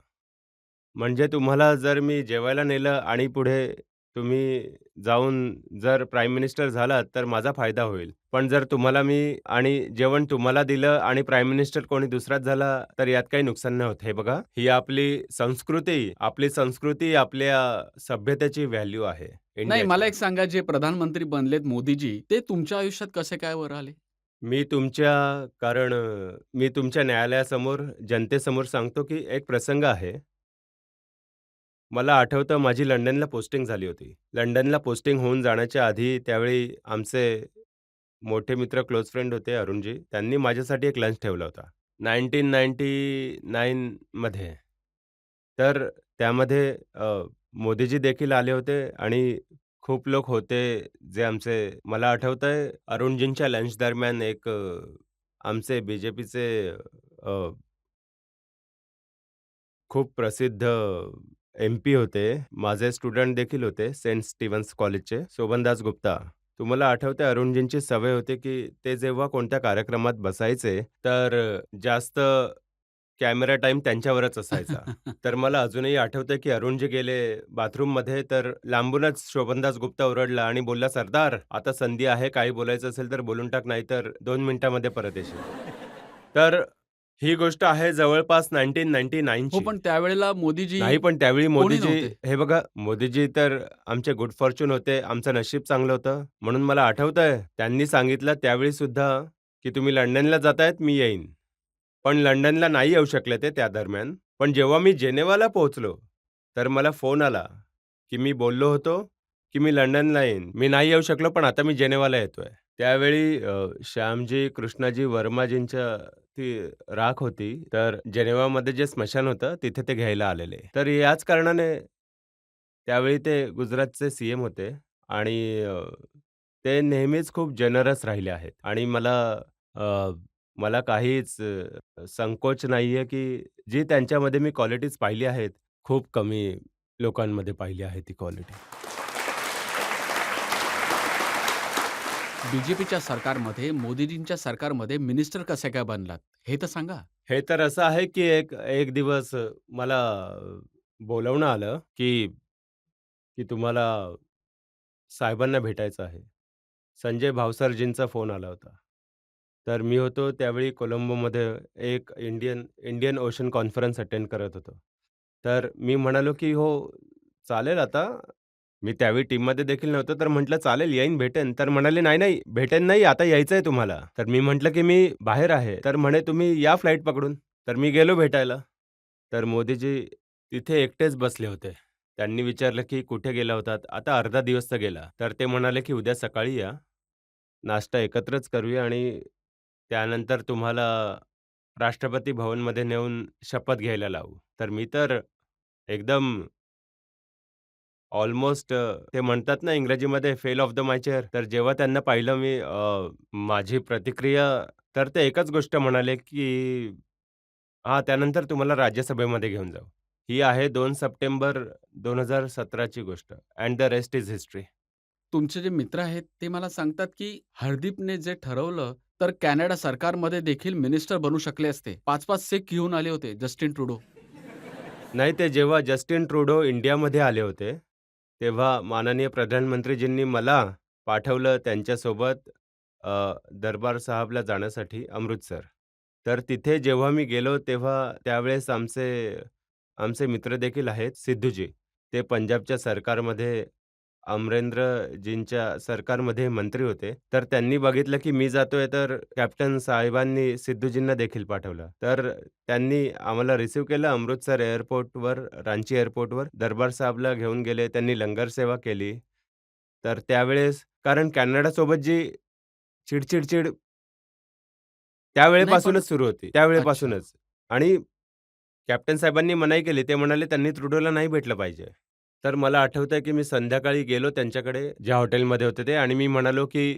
म्हणजे तुम्हाला जर मी जेवायला नेलं आणि पुढे तुम्ही जाऊन जर प्राईम मिनिस्टर झालात, तर माझा फायदा होईल. पण जर तुम्हाला मी आणि जेवण तुम्हाला दिलं आणि प्राईम मिनिस्टर कोणी दुसराच झाला, तर यात काही नुकसान नाही होत. हे बघा, ही आपली संस्कृती आपल्या सभ्यतेची व्हॅल्यू आहे नाही, मला इंडियाची. एक सांगा जे प्रधानमंत्री बनलेत मोदीजी, ते तुमच्या आयुष्यात कसे काय वर आले? मी तुमच्या न्यायालयासमोर, जनतेसमोर सांगतो, की एक प्रसंग आहे. मला आठवतं माझी लंडनला पोस्टिंग झाली होती. लंडनला पोस्टिंग होऊन जाण्याच्या आधी त्यावेळी आमचे मोठे मित्र, क्लोज फ्रेंड होते अरुणजी. त्यांनी माझ्यासाठी एक लंच ठेवला होता. 1999 मध्ये. तर त्यामध्ये मोदीजी देखील आले होते आणि खूप लोक होते जे मला आठवतंय अरुणजींच्या लंच दरम्यान एक आमचे बीजेपीचे खूप प्रसिद्ध एम-पी होते. माझे स्टुडंट देखील होते सेंट स्टीव्हन्स कॉलेजचे, शोभनदास गुप्ता. तुम्हाला आठवतंय अरुणजींची सवय होती, की ते जेव्हा कोणत्या कार्यक्रमात बसायचे, तर जास्त कॅमेरा टाईम त्यांच्यावरच असायचा. तर मला अजूनही आठवतंय, की अरुणजी गेले बाथरूममध्ये, तर लांबूनच शोभनदास गुप्ता ओरडला आणि बोलला, "सरदार, आता संधी आहे. काही बोलायचं असेल तर बोलून टाक, नाहीतर 2 मिनिटामध्ये परत येशील." तर ही गोष्ट आहे जवळपास हो, 1999ची. पण त्यावेळेला मोदीजी नाही, पण त्यावेळी कोणी मोदीजी नव्हते. हे बघा, मोदीजी तर आमचे गुड फॉर्च्यून होते. आमचं नशीब चांगलं होतं. म्हणून मला आठवतंय, त्यांनी सांगितलं त्यावेळी सुद्धा, की "तुम्ही लंडनला जातायत, मी येईन." पण लंडनला नाही येऊ शकले ते त्या दरम्यान. पण जेव्हा मी जेनेवाला पोहोचलो, तर मला फोन आला, की मी बोललो होतो, की मी लंडनला येईन. मी नाही येऊ शकलो, पण आता मी जेनेवाला येतोय. त्यावेळी श्यामजी, कृष्णाजी वर्माजींच्या ती राख होती. तर जेनेवामध्ये जे स्मशान होतं, तिथे ते घ्यायला आलेले. तर याच कारणाने त्यावेळी ते गुजरातचे सीएम होते आणि ते नेहमीच खूप जनरस राहिले आहेत आणि अ, मला काहीच संकोच नाहीये, की जी त्यांच्यामध्ये मी क्वालिटीज पाहिली आहेत, खूप कमी लोकांमध्ये पाहिली आहे ती क्वालिटी. बीजेपीच्या सरकारमध्ये, मोदीजींच्या सरकारमध्ये मिनिस्टर कसे काय बनलात? हे तर सांगा? हे तर असं आहे, की एक एक दिवस मला बोलावणं आलं, की की तुम्हाला साहेबांना भेटायचं आहे. संजय भावसारजींचा फोन आला होता. तर मी होतो त्यावेळी कोलंबोमध्ये एक इंडियन ओशन कॉन्फरन्स अटेंड करत होतो. तर मी म्हणालो, की "हो, चालेल आता." मी त्यावेळी टीममध्ये देखील नव्हतो, तर म्हटलं, "चालेल, येईन, भेटेन." तर म्हणाले, "नाही, नाही, भेटेन नाही, आता यायचंय तुम्हाला." तर मी म्हटलं, की "मी बाहेर आहे." तर म्हणे, "तुम्ही या फ्लाइट पकडून." तर मी गेलो भेटायला. तर मोदीजी तिथे एकटेच बसले होते. त्यांनी विचारलं, की "कुठे गेला होतात?" आता अर्धा दिवस तर गेला. तर ते म्हणाले, की "उद्या सकाळी या. नाश्ता एकत्रच करूया आणि त्यानंतर तुम्हाला राष्ट्रपती भवनमध्ये नेऊन शपथ घ्यायला लावू." तर मी तर एकदम ऑलमोस्ट ते म्हणतात ना इंग्रजीमध्ये fell off the my chair. तर जेव्हा त्यांना पाहिलं मी माझी प्रतिक्रिया तर ते एकच गोष्ट म्हणाले, की "हां, त्यानंतर तुम्हाला राज्यसभेमध्ये घेऊन जाऊ." ही आहे 2 सप्टेंबर 2017 ची गोष्ट and the rest is history. तुमचे जे मित्र आहेत ते मला सांगतात, की हरदीपने जे ठरवलं, तर कॅनडा सरकारमध्ये देखील मिनिस्टर बनू शकले असते. 5-5 सिख घेऊन आले होते जस्टिन ट्रुडो. नाही, ते जेव्हा जस्टिन ट्रुडो इंडियामध्ये आले होते, तेव्हा माननीय प्रधानमंत्रीजींनी मला पाठवलं त्यांच्यासोबत दरबार साहबला जाण्यासाठी अमृतसर. तर तिथे जेव्हा मी गेलो, तेव्हा त्यावेळेस आमचे आमचे मित्र देखील आहेत, सिद्धूजी. ते पंजाबच्या सरकारमध्ये अमरेंद्रजींच्या सरकारमध्ये मंत्री होते. तर त्यांनी बघितलं, की मी जातोय, तर कॅप्टन साहेबांनी सिद्धूजींना देखील पाठवलं. तर त्यांनी आम्हाला रिसीव्ह केलं अमृतसर एअरपोर्टवर, रांची एअरपोर्टवर. दरबार साहबला घेऊन गेले. त्यांनी लंगर सेवा केली. तर त्यावेळेस कारण कॅनडासोबत जी चिड नाही पण त्यावेळेपासूनच सुरू होती. अच्छा. त्यावेळेपासूनच आणि कॅप्टन साहेबांनी मनाई केली. ते म्हणाले, "त्यांनी ट्रुडोला नाही भेटलं पाहिजे." तर मला आठवतंय, की मी संध्याकाळी गेलो त्यांच्याकडे, ज्या हॉटेलमध्ये होते ते आणि मी म्हणालो, की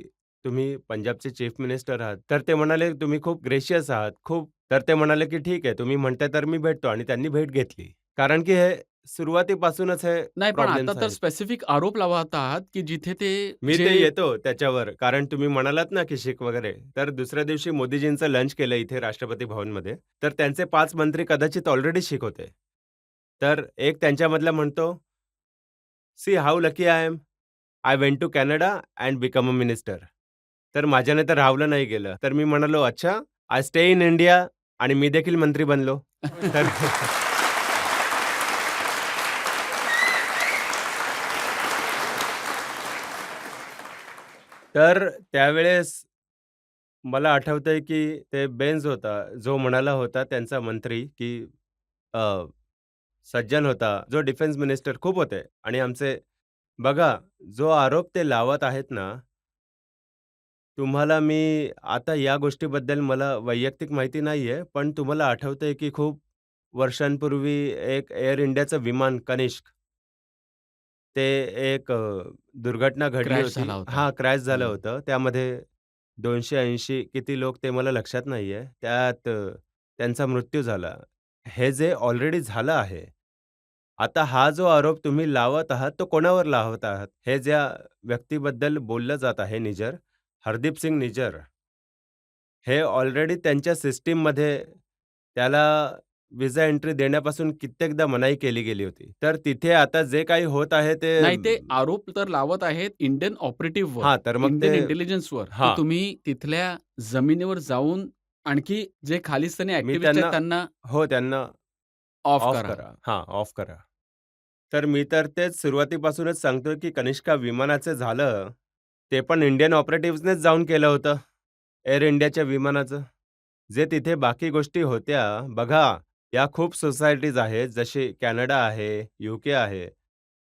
"तुम्ही पंजाबचे चीफ मिनिस्टर आहात." तर ते म्हणाले, "तुम्ही खूप ग्रेशियस आहात, खूप." तर ते म्हणाले, की "ठीक आहे, तुम्ही म्हणताय तर मी भेटतो." आणि त्यांनी भेट घेतली. कारण की हे सुरुवातीपासूनच हे नाही पण आता प्रॉब्लेम्स तर आहेत. स्पेसिफिक आरोप लावत आहात, की जिथे ते मी जे ते येतो त्याच्यावर. कारण तुम्ही म्हणालात ना, की शीख वगैरे. तर दुसऱ्या दिवशी मोदीजींचं लंच केलं इथे राष्ट्रपती भवनमध्ये. तर त्यांचे 5 मंत्री कदाचित ऑलरेडी शीख होते. तर एक त्यांच्यामधला म्हणतो, "see how lucky I am. I went to Canada and become a minister." तर माझ्याने तर राहवलं नाही गेलं. तर मी म्हणालो, "अच्छा, आय स्टे इन इंडिया." आणि मी देखील मंत्री बनलो. तर तर त्यावेळेस मला आठवतंय, की ते बेन्झ होता, जो म्हणाला होता त्यांचा मंत्री, की अ, सज्जन होता, जो डिफेन्स मिनिस्टर खूप होते आणि आमचे बघा, जो आरोप ते लावत आहेत ना, तुम्हाला मी आता या गोष्टीबद्दल मला वैयक्तिक माहिती नाहीये, पण तुम्हाला आठवतंय, की खूप वर्षांपूर्वी एक एअर इंडियाचं विमान कनिष्क ते एक दुर्घटना घडली क्रॅश होती. झाला होता. हां, क्रॅश झालं हं. होतं. त्यामध्ये 280 किती लोक ते मला लक्षात नाहीये. त्यात त्यांचा मृत्यू झाला. हे जे ऑलरेडी झालं आहे. आता हा जो आरोप तुम्ही लावत आहात, तो कोणावर लावत आहात? हे ज्या व्यक्तीबद्दल बोललं जात आहे निजर, हरदीप सिंग निजर. हे ऑलरेडी त्यांच्या सिस्टममध्ये त्याला व्हिसा एंट्री देण्यापासून कित्येकदा मनाई केली गेली होती. तर तिथे आता जे काही होत आहे ते नाही ते आरोप तर लावत आहेत इंडियन ऑपरेटिव्हवर, हां, तर मग ते इंडियन इंटेलिजन्सवर, की हां, तुम्ही तिथल्या जमिनीवर जाऊन आणखी जे खालिस्तानी मी ॲक्टिव्हिस्ट आहेत त्यांना त्यांना हो, त्यांना ऑफ ऑफ करा. करा. हां, ऑफ करा. तर मी तर तेच सुरुवातीपासूनच सांगतोय, की कनिष्का विमानाचं झालं, ते पण इंडियन ऑपरेटिव्हजनेच जाऊन केलं होतं, एअर इंडियाच्या विमानाचं. जे तिथे बाकी गोष्टी होत्या, बघा, या खूप सोसायटीज आहेत, जशी कॅनडा आहे, यूके आहे.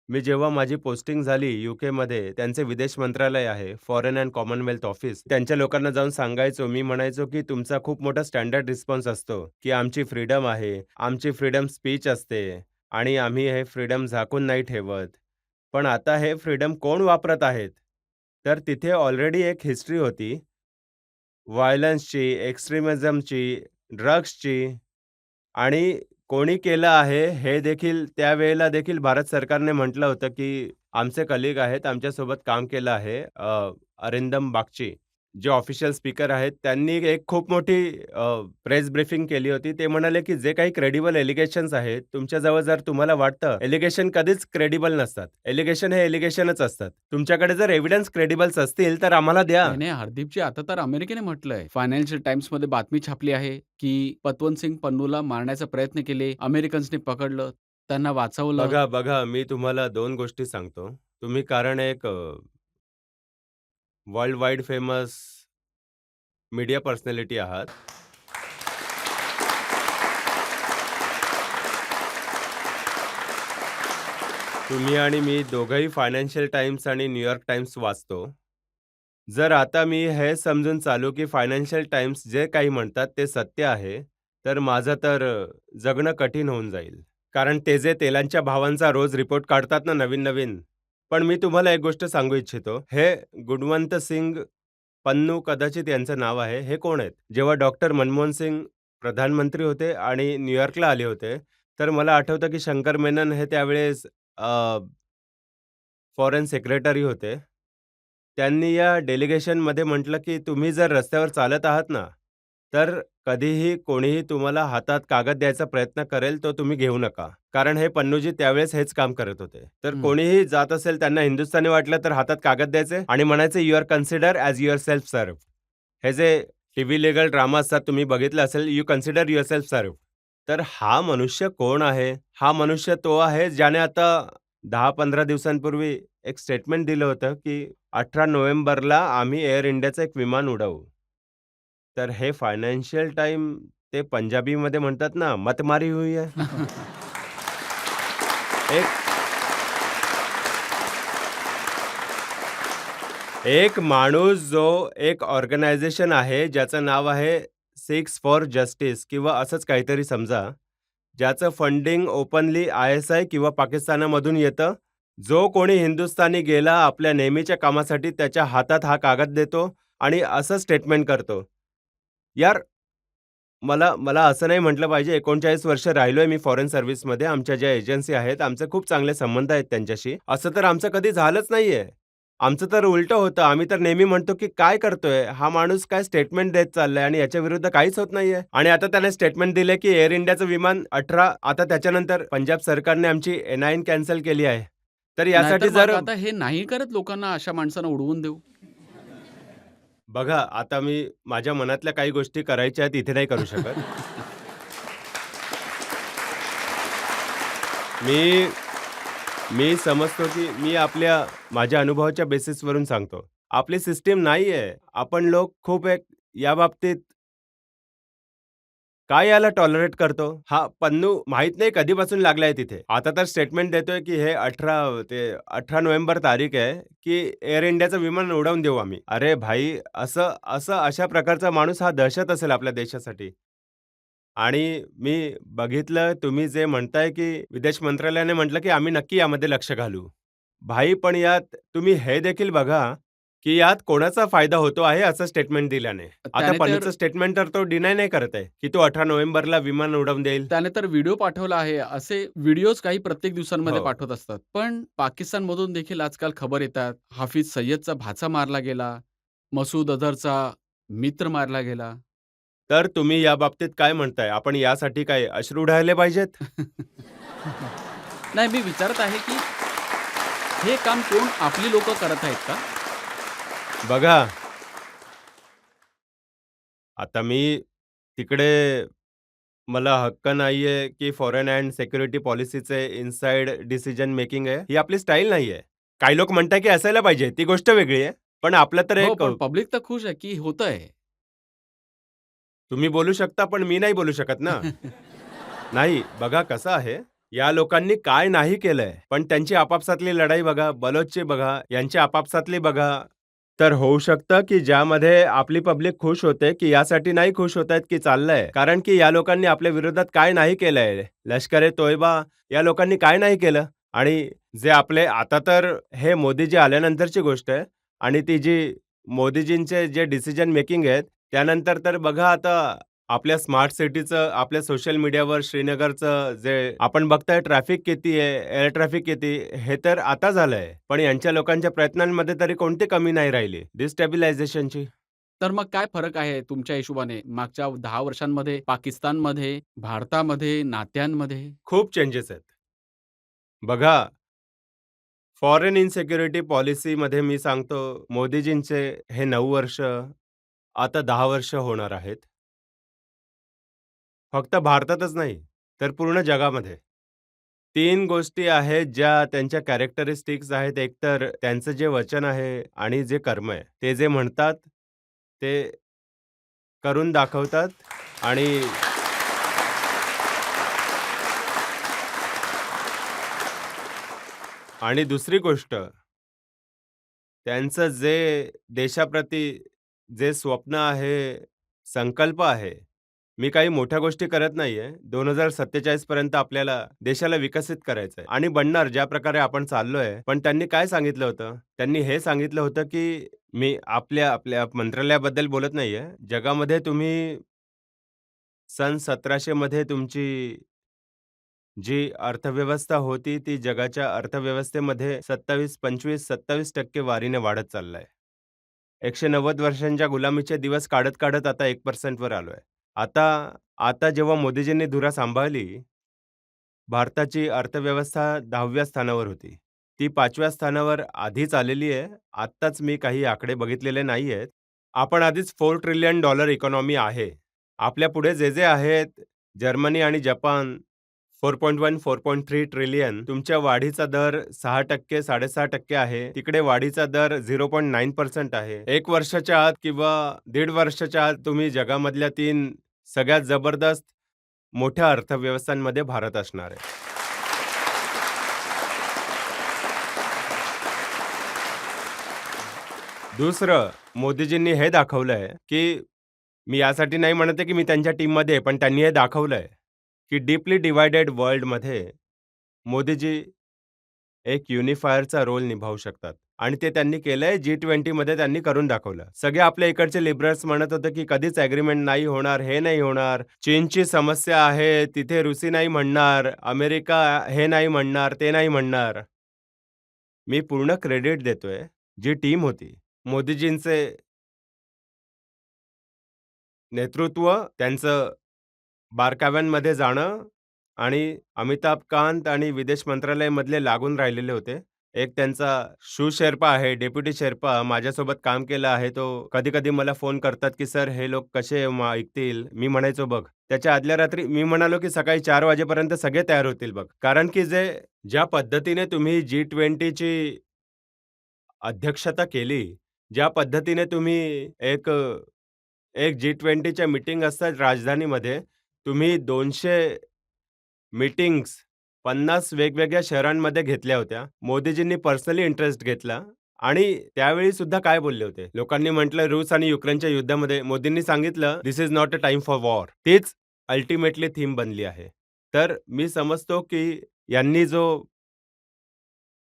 मी जेव्हा माझी पोस्टिंग झाली यूकेमध्ये, त्यांचे विदेश मंत्रालय आहे, फॉरेन अँड कॉमनवेल्थ ऑफिस. त्यांच्या लोकांना जाऊन सांगायचो, मी म्हणायचो, की तुमचा खूप मोठा स्टँडर्ड रिस्पॉन्स असतो, की आमची फ्रीडम आहे, आमची फ्रीडम स्पीच असते आणि आम्ही हे फ्रीडम झाकून नाही ठेवत. पण आता हे फ्रीडम कोण वापरत आहेत? तर तिथे ऑलरेडी एक हिस्ट्री होती. व्हायलन्सची, एक्स्ट्रीमिझमची, ड्रग्सची आणि कोणी केलं आहे हे देखील त्यावेळेला देखील भारत सरकारने म्हटलं होतं, की आमचे कलीग आहेत, आमच्यासोबत काम केलं आहे. अरिंदम बागची, जे ऑफिशियल स्पीकर आहेत, त्यांनी एक खूप मोठी प्रेस ब्रीफिंग केली होती. ते म्हणाले, की जे काही क्रेडिबल एलिगेशन्स आहेत, तुमच्याजवळ जर तुम्हाला वाटतं एलिगेशन कधीच क्रेडिबल नसतात. एलिगेशन हे एलिगेशनच असतात. तुमच्याकडे जर एव्हिडन्स क्रेडिबल्स असतील, तर आम्हाला द्या. नाही, नाही, हरदीपजी, आता तर अमेरिकेने म्हटलंय. फायनान्शियल टाइम्समध्ये बातमी छापली आहे, की पतवंत सिंग पन्नूला मारण्याचा प्रयत्न केले. अमेरिकन्सनी पकडलं, त्यांना वाचवलं. बघा, मी तुम्हाला 2 गोष्टी सांगतो. तुम्ही कारण एक world wide famous media personality आहात. तुम्ही आणि मी दोघंही फायनान्शियल टाइम्स आणि न्यूयॉर्क टाइम्स वाचतो. जर आता मी हे समजून चालू, की फायनान्शियल टाइम्स जे काही म्हणतात ते सत्य आहे, तर माझं तर जगणं कठीण होऊन जाईल. कारण ते जे तेलांच्या भावांचा रोज रिपोर्ट काढतात ना नवीन-नवीन. पण मी तुम्हाला एक गोष्ट सांगू इच्छितो. हे गुणवंत सिंग पन्नू कदाचित यांचं नाव आहे. हे कोण आहेत? जेव्हा डॉक्टर मनमोहन सिंग प्रधानमंत्री होते आणि न्यूयॉर्कला आले होते, तर मला आठवतं, की शंकर मेनन हे त्यावेळेस फॉरेन सेक्रेटरी होते. त्यांनी या डेलिगेशनमध्ये म्हटलं, की तुम्ही जर रस्त्यावर चालत आहात ना, तर कधीही कोणीही तुम्हाला हातात कागद द्यायचा प्रयत्न करेल, तो तुम्ही घेऊ नका. कारण हे पन्नूजी त्यावेळेस हेच काम करत होते. तर हं. कोणीही जात असेल, त्यांना हिंदुस्थानी वाटलं, तर हातात कागद द्यायचे आणि म्हणायचे, "you are consider as yourself served." हे जे टीव्ही लीगल ड्रामा असतात, तुम्ही बघितलं असेल, "यू कन्सिडर युअरसेल्फ सर्व्हड." तर हा मनुष्य कोण आहे? हा मनुष्य तो आहे, ज्याने आता 10-15 दिवसांपूर्वी एक स्टेटमेंट दिलं होतं, की 18 नोव्हेंबरला आम्ही एअर इंडियाचं एक विमान उडवू. तर हे फायनान्शियल टाइम ते पंजाबीमध्ये म्हणतात ना, मत मारी हुई है. एक एक माणूस जो एक ऑर्गनायझेशन आहे, ज्याचं नाव आहे सिक्स फॉर जस्टिस किंवा असंच काहीतरी समजा, ज्याचं फंडिंग ओपनली ISI किंवा पाकिस्तानामधून येतं. जो कोणी हिंदुस्थानी गेला आपल्या नेहमीच्या कामासाठी त्याच्या हातात हा कागद देतो आणि असं स्टेटमेंट करतो. यार, मला मला असं नाही म्हटलं पाहिजे. 39 वर्ष राहिलोय मी फॉरेन सर्व्हिसमध्ये. आमच्या ज्या एजन्सी आहेत, आमचे खूप चांगले संबंध आहेत त्यांच्याशी. असं तर आमचं कधी झालंच नाहीये. आमचं तर उलटं होतं. आम्ही तर नेहमी म्हणतो, की काय करतोय? हा माणूस काय स्टेटमेंट देत चाललाय आणि याच्या विरुद्ध काहीच होत नाहीये. आणि आता त्याने स्टेटमेंट दिले, की एअर इंडियाचं विमान 18 आता त्याच्यानंतर पंजाब सरकारने आमची N9 कॅन्सल केली आहे. तर यासाठी नाहीतर मग जर आता हे नाही करत लोकांना, अशा माणसांना उडवून देऊ. बघा, आता मी माझ्या मनातल्या काही गोष्टी करायच्या आहेत, इथे नाही करू शकत. मी मी समजतो, की मी माझ्या अनुभवाच्या बेसिसवरून सांगतो. आपली सिस्टम नाहीये. आपण लोक खूप एक या बाबतीत काय याला टॉलरेट करतो? हा पन्नू माहीत नाही कधीपासून लागलाय तिथे. आता तर स्टेटमेंट देतोय, की हे 18 नोव्हेंबर तारीख आहे, की एअर इंडियाचं विमान उडवून देऊ आम्ही. अरे भाई, असं असं अशा प्रकारचा माणूस हा दहशत असेल आपल्या देशासाठी. आणि मी बघितलं तुम्ही जे म्हणताय, की विदेश मंत्रालयाने म्हटलं, की आम्ही नक्की यामध्ये लक्ष घालू. भाई, पण यात तुम्ही हे देखील बघा, की यात कोणाचा फायदा होतो आहे असं स्टेटमेंट दिल्याने. आता त्याने तर पन्नूचं स्टेटमेंट तर तो डिनाय नाही करत आहे, की तो 18 नोव्हेंबरला विमान उडवून देईल. त्याने तर व्हिडिओ पाठवला आहे. असे व्हिडिओज काही प्रत्येक दिवसांमध्ये हो. पाठवत असतात. पण पाकिस्तानमधून देखील आजकाल खबर येतात. हाफिज सय्यदचा भाचा मारला गेला. मसूद अझहरचा मित्र मारला गेला. तर तुम्ही या बाबतीत काय म्हणताय? आपण यासाठी काय अश्रू ढाळले पाहिजेत? नाही, मी विचारत आहे, की हे काम कोण आपली लोकं करत आहेत का? बघा, आता मी तिकडे मला हक्क नाहीये, की फॉरेन अँड सिक्युरिटी पॉलिसीचे इनसाइड डिसिजन मेकिंग आहे. ही आपली स्टाईल नाहीये. काही लोक म्हणतात, की असायला पाहिजे. ती गोष्ट वेगळी आहे. पण आपलं तर हो, एक पण पब्लिक तर खुश आहे, की होतंय. तुम्ही बोलू शकता, पण मी नाही बोलू शकत ना. नाही, बघा कसं आहे, या लोकांनी काय नाही केलंय, पण त्यांची आपापसातली लढाई बघा, बलोचची बघा, यांची आपापसातली बघा. तर होऊ शकतं, की ज्यामध्ये आपली पब्लिक खुश होते, की यासाठी नाही खुश होत आहेत, की चाललंय. कारण की या लोकांनी आपल्या विरोधात काय नाही केलंय. लष्कर-ए-तोयबा या लोकांनी काय नाही केलं. आणि जे आपले आता तर हे मोदीजी आल्यानंतरची गोष्ट आहे आणि ती जी मोदीजींचे जे डिसिजन मेकिंग आहेत, त्यानंतर तर बघा आता आपल्या स्मार्ट सिटीचं, आपल्या सोशल मीडियावर श्रीनगरचं जे आपण बघताय ट्रॅफिक किती आहे, एअर ट्रॅफिक किती, हे तर आता झालंय. पण यांच्या लोकांच्या प्रयत्नांमध्ये तरी कोणती कमी नाही राहिली डिस्टॅबिलायझेशनची. तर मग काय फरक आहे तुमच्या हिशोबाने मागच्या 10 वर्षांमध्ये पाकिस्तानमध्ये, भारतामध्ये, नात्यांमध्ये? खूप चेंजेस आहेत. बघा, फॉरेन इन्सिक्युरिटी पॉलिसीमध्ये मी सांगतो, मोदीजींचे हे 9 वर्ष, आता 10 वर्ष होणार आहेत. फक्त भारतातच नाही, तर पूर्ण जगामध्ये. 3 गोष्टी आहेत ज्या त्यांच्या कॅरेक्टरिस्टिक्स आहेत. एक तर त्यांचं जे वचन आहे आणि जे कर्म आहे. ते जे म्हणतात, ते करून दाखवतात आणि आणि दुसरी गोष्ट, त्यांचं जे देशाप्रती जे स्वप्न आहे, संकल्प आहे, मी काही मोठ्या गोष्टी करत नाहीये. 2047 पर्यंत आपल्याला देशाला विकसित करायचंय आणि बनणार ज्या प्रकारे आपण चाललोय. पण त्यांनी काय सांगितलं होतं? त्यांनी हे सांगितलं होतं, की मी आपल्या आपल्या मंत्रालयाबद्दल बोलत नाहीये. जगामध्ये तुम्ही सन 1700 मध्ये तुमची जी अर्थव्यवस्था होती, ती जगाच्या अर्थव्यवस्थेमध्ये 27-25-27% वारीने वाढत चाललाय. 190 वर्षांच्या गुलामीचे दिवस काढत-काढत आता 1% वर आलोय. आता आता जेव्हा मोदीजींनी धुरा सांभाळली, भारताची अर्थव्यवस्था 10व्या स्थानावर होती. ती 5व्या स्थानावर आधीच आलेली आहे. आत्ताच मी काही आकडे बघितलेले नाहीयेत. आपण आधीच $4 ट्रिलियन इकॉनॉमी आहे. आपल्यापुढे जे आहेत, जर्मनी आणि जपान 4.1, 4.3 ट्रिलियन. तुमच्या वाढीचा दर 6% 6.5% आहे. तिकडे वाढीचा दर 0.9% आहे. 1 वर्षाच्या आत किंवा दीड वर्षाच्या आत तुम्ही जगामधल्या 3 सगळ्यात जबरदस्त मोठ्या अर्थव्यवस्थांमध्ये भारत असणार आहे. दुसरं, मोदीजींनी हे दाखवलंय, की मी यासाठी नाही म्हणत आहे, की मी त्यांच्या टीममध्ये आहे, पण त्यांनी हे दाखवलंय, की डीपली डिव्हायडेड वर्ल्डमध्ये मोदीजी एक युनिफायरचा रोल निभावू शकतात आणि ते त्यांनी केलंय. G20मध्ये त्यांनी करून दाखवलं. सगळे आपल्या इकडचे लिबरल्स म्हणत होते, की कधीच एग्रीमेंट नाही होणार, हे नाही होणार. चीनची समस्या आहे, तिथे रुसी नाही म्हणणार, अमेरिका हे नाही म्हणणार, ते नाही म्हणणार. मी पूर्ण क्रेडिट देतोय, जी टीम होती. मोदीजींचे नेतृत्व, त्यांचं बारकाव्यांमध्ये जाणं आणि अमिताभ कांत आणि विदेश मंत्रालयामधले लागून राहिलेले होते. एक त्यांचा शू शेर्पा आहे, डेप्युटी शेर्पा माझ्यासोबत काम केलं आहे. तो कधी-कधी मला फोन करतात, की "सर हे लोक कसे ऐकतील?" मी म्हणायचो, "बघ." त्याच्या आदल्या रात्री मी म्हणालो, की "सकाळी 4 वाजेपर्यंत सगळे तयार होतील बघ." कारण की ज्या पद्धतीने तुम्ही G20ची अध्यक्षता केली, ज्या पद्धतीने तुम्ही एक एक G20च्या मीटिंग असतात राजधानीमध्ये, तुम्ही 200 मीटिंग्स 50 वेगवेगळ्या शहरांमध्ये घेतल्या होत्या. मोदीजींनी पर्सनली इंटरेस्ट घेतला आणि त्यावेळी सुद्धा काय बोलले होते? लोकांनी म्हटलं रूस आणि युक्रेनच्या युद्धामध्ये मोदींनी सांगितलं, "this is not a time for war." तीच अल्टिमेटली थीम बनली आहे. तर मी समजतो, की यांनी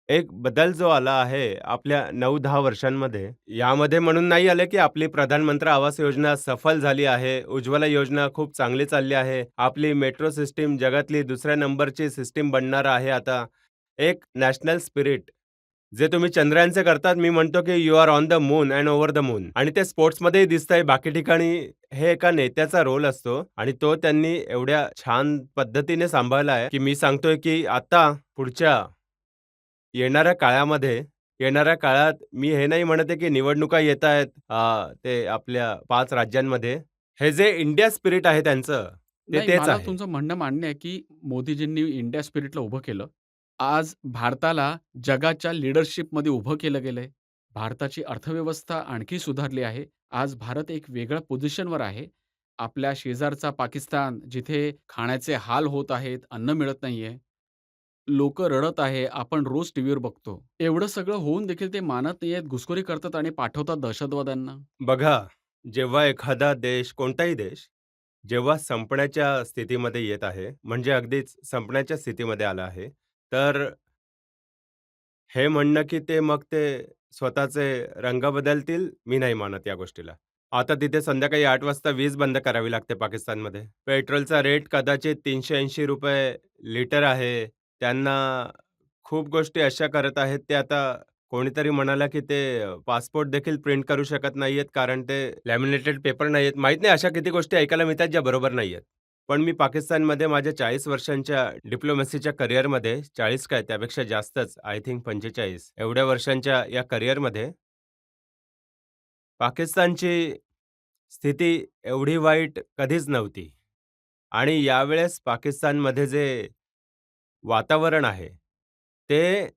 एक बदल जो आला आहे आपल्या 9-10 वर्षांमध्ये, यामध्ये म्हणून नाही आलं, की आपली प्रधानमंत्री आवास योजना सफल झाली आहे. उज्ज्वला योजना खूप चांगली चालली आहे. आपली मेट्रो सिस्टीम जगातली दुसऱ्या नंबरची सिस्टीम बनणार आहे आता. एक नॅशनल स्पिरिट जे तुम्ही चंद्रयानचे करतात, मी म्हणतो, की you are on the moon and over the moon आणि ते स्पोर्ट्समध्येही दिसतंय. बाकी ठिकाणी हे एका नेत्याचा रोल असतो आणि तो त्यांनी एवढ्या छान पद्धतीने सांभाळला आहे, की मी सांगतोय, की आता पुढच्या येणाऱ्या काळात मी हे नाही म्हणत आहे, की निवडणुका येतायत ते आपल्या 5 राज्यांमध्ये. हे जे इंडिया स्पिरिट आहे त्यांचं, ते नाही, तेच मला आहे. तुमचं म्हणणं मान्य आहे, की मोदीजींनी इंडिया स्पिरिटला उभं केलं. आज भारताला जगाच्या लीडरशिपमध्ये उभं केलं गेलंय. भारताची अर्थव्यवस्था आणखी सुधारली आहे. आज भारत एक वेगळ्या पोझिशनवर आहे. आपल्या शेजारचा पाकिस्तान, जिथे खाण्याचे हाल होत आहेत, अन्न मिळत नाहीये. लोकं रडत आहे, आपण रोज टीव्हीवर बघतो. एवढं सगळं होऊन देखील ते मानत नाहीयेत, घुसखोरी करतात आणि पाठवतात दहशतवाद्यांना. बघा, जेव्हा एखादा देश, कोणताही देश, जेव्हा संपण्याच्या स्थितीमध्ये येत आहे, म्हणजे अगदीच संपण्याच्या स्थितीमध्ये आला आहे, तर हे म्हणणं की ते मग ते स्वतःचे रंग बदलतील, मी नाही मानत या गोष्टीला. आता तिथे संध्याकाळी 8 वाजता वीज बंद करावी लागते पाकिस्तानमध्ये. पेट्रोलचा रेट कदाचित ₹380 लिटर आहे. त्यांना खूप गोष्टी अशा करत आहेत, ते आता कोणीतरी म्हणाला की ते पासपोर्ट देखील प्रिंट करू शकत नाहीयेत, कारण ते लॅमिनेटेड पेपर नाहीयेत. माहीत नाही, अशा किती गोष्टी ऐकायला मिळतात ज्या बरोबर नाहीयेत. पण मी पाकिस्तानमध्ये माझ्या 40 वर्षांच्या डिप्लोमसीच्या करिअरमध्ये 40 काय त्यापेक्षा जास्तच आय थिंक 45 एवढ्या वर्षांच्या या करिअरमध्ये पाकिस्तानची स्थिती एवढी वाईट कधीच नव्हती. आणि यावेळेस पाकिस्तानमध्ये जे वातावरण आहे, ते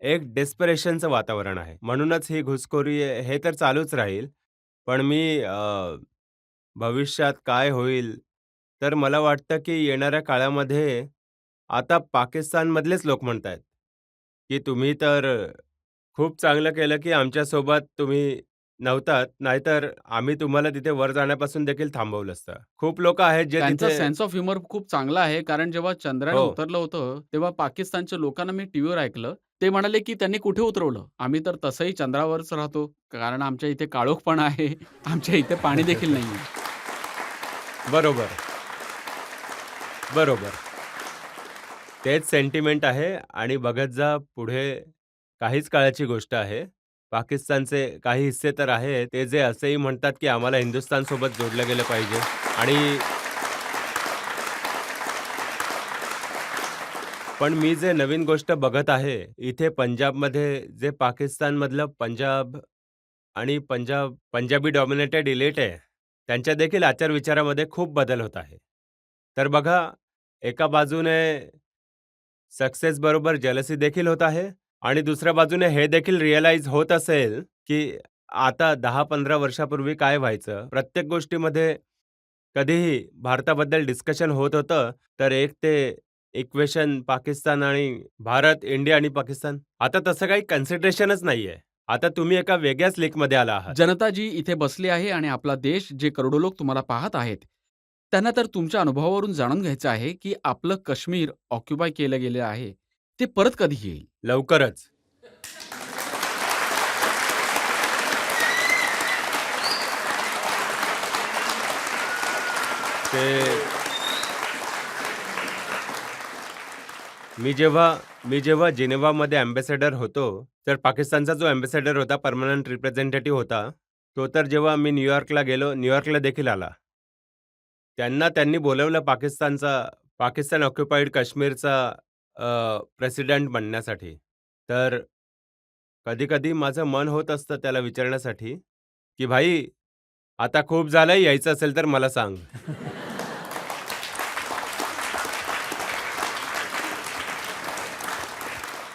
एक डेस्परेशनचं वातावरण आहे. म्हणूनच ही घुसखोरी हे तर चालूच राहील. पण मी भविष्यात काय होईल, तर मला वाटतं की येणाऱ्या काळामध्ये आता पाकिस्तानमधलेच लोक म्हणतायत, की तुम्ही तर खूप चांगलं केलं की आमच्यासोबत तुम्ही नव्हतात, नाहीतर आम्ही तुम्हाला तिथे वर जाण्यापासून देखील थांबवलं असतं. खूप लोकं आहेत जे त्यांचा तिथे सेन्स ऑफ ह्युमर खूप चांगला आहे. कारण जेव्हा चंद्रायन हो. उतरलं होतं, तेव्हा पाकिस्तानच्या लोकांना मी टीव्हीवर ऐकलं. ते म्हणाले, की त्यांनी कुठे उतरवलं? आम्ही तर तसंही चंद्रावरच राहतो. कारण आमच्या इथे काळोखपणा आहे. आमच्या इथे पाणी देखील नाहीये. बरोबर, बरोबर. तेच सेंटिमेंट आहे आणि बघत जा पुढे काहीच काळाची गोष्ट आहे. पाकिस्तानचे काही हिस्से तर आहेत, ते जे असेही म्हणतात, की आम्हाला हिंदुस्थानसोबत जोडलं गेलं पाहिजे आणि पण मी जे नवीन गोष्ट बघत आहे, इथे पंजाबमध्ये जे पाकिस्तानमधलं पंजाब आणि पंजाबी डॉमिनेटेड इलीट आहे, त्यांच्या देखील आचार-विचारामध्ये खूप बदल होत आहे. तर बघा, एका बाजूने सक्सेस बरोबर जेलसी देखील होत आहे आणि दुसऱ्या बाजूने हे देखील रिअलाईज होत असेल, की आता 10-15 वर्षापूर्वी काय व्हायचं? प्रत्येक गोष्टीमध्ये कधीही भारताबद्दल डिस्कशन होत होतं, तर एक ते इक्वेशन पाकिस्तान आणि भारत, इंडिया आणि पाकिस्तान. आता तसं काही कन्सिडरेशनच नाहीये. आता तुम्ही एका वेगळ्याच लीगमध्ये आला आहात. जनता जी इथे बसली आहे आणि आपला देश जे करोडो लोक तुम्हाला पाहत आहेत, त्यांना तर तुमच्या अनुभवावरून जाणून घ्यायचं आहे, की आपलं काश्मीर ऑक्युपाय केलं गेलं आहे. ते परत कधी येईल? लवकरच. ते मी जेव्हा जिनेव्हामध्ये अँबॅसेडर होतो, तर पाकिस्तानचा जो अँबॅसेडर होता, पर्मनंट रिप्रेझेंटेटिव्ह होता, तो तर जेव्हा मी न्यूयॉर्कला गेलो, न्यूयॉर्कला देखील आला. त्यांनी बोलावलं पाकिस्तान ऑक्युपाईड काश्मीरचा प्रेसिडेंट बनण्यासाठी. तर कधी-कधी माझं मन होत असतं त्याला विचारण्यासाठी, की "भाई, आता खूप झालंय, यायचं असेल तर मला सांग."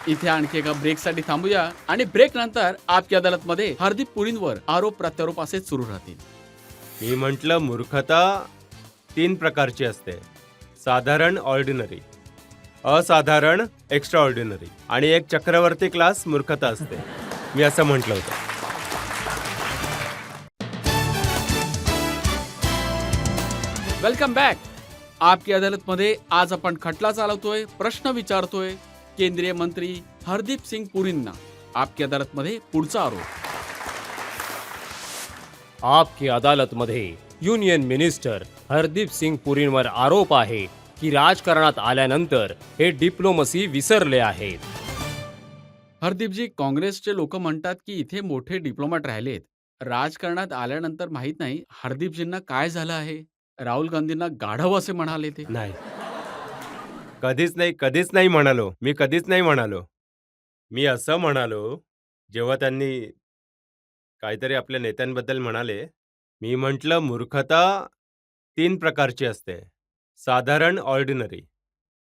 इथे आणखी एका ब्रेकसाठी थांबूया आणि ब्रेक नंतर आपकी अदालतमध्ये हरदीप पुरींवर आरोप प्रत्यारोप असेच सुरू राहतील. मी म्हटलं मूर्खता 3 प्रकारची असते. साधारण, ऑर्डिनरी, असाधारण, एक्स्ट्रा ऑर्डिनरी आणि एक चक्रवर्ती क्लास मूर्खता असते. मी असं म्हटलं होतं. Welcome back. आपकी अदालतमध्ये आज आपण खटला चालवतोय, प्रश्न विचारतोय केंद्रीय मंत्री हरदीप सिंग पुरींना. आपकी अदालतमध्ये पुढचा आरोप. आपकी अदालतमध्ये युनियन मिनिस्टर हरदीप सिंग पुरींवर आरोप आहे की राजकारणात आल्यानंतर हे डिप्लोमसी विसरले आहेत. हरदीपजी, काँग्रेसचे लोक म्हणतात की इथे मोठे डिप्लोमॅट राहिलेत. राजकारणात आल्यानंतर माहित नाही हरदीपजींना काय झालं आहे. राहुल गांधींना गाढव असे म्हणाले ते. नाही. कधीच नाही म्हणालो. मी कधीच नाही म्हणालो. मी असं म्हणालो, जेव्हा त्यांनी काहीतरी आपल्या नेत्यांबद्दल म्हणाले, मी म्हटलं मूर्खता 3 प्रकारची असते. साधारण, ऑर्डिनरी,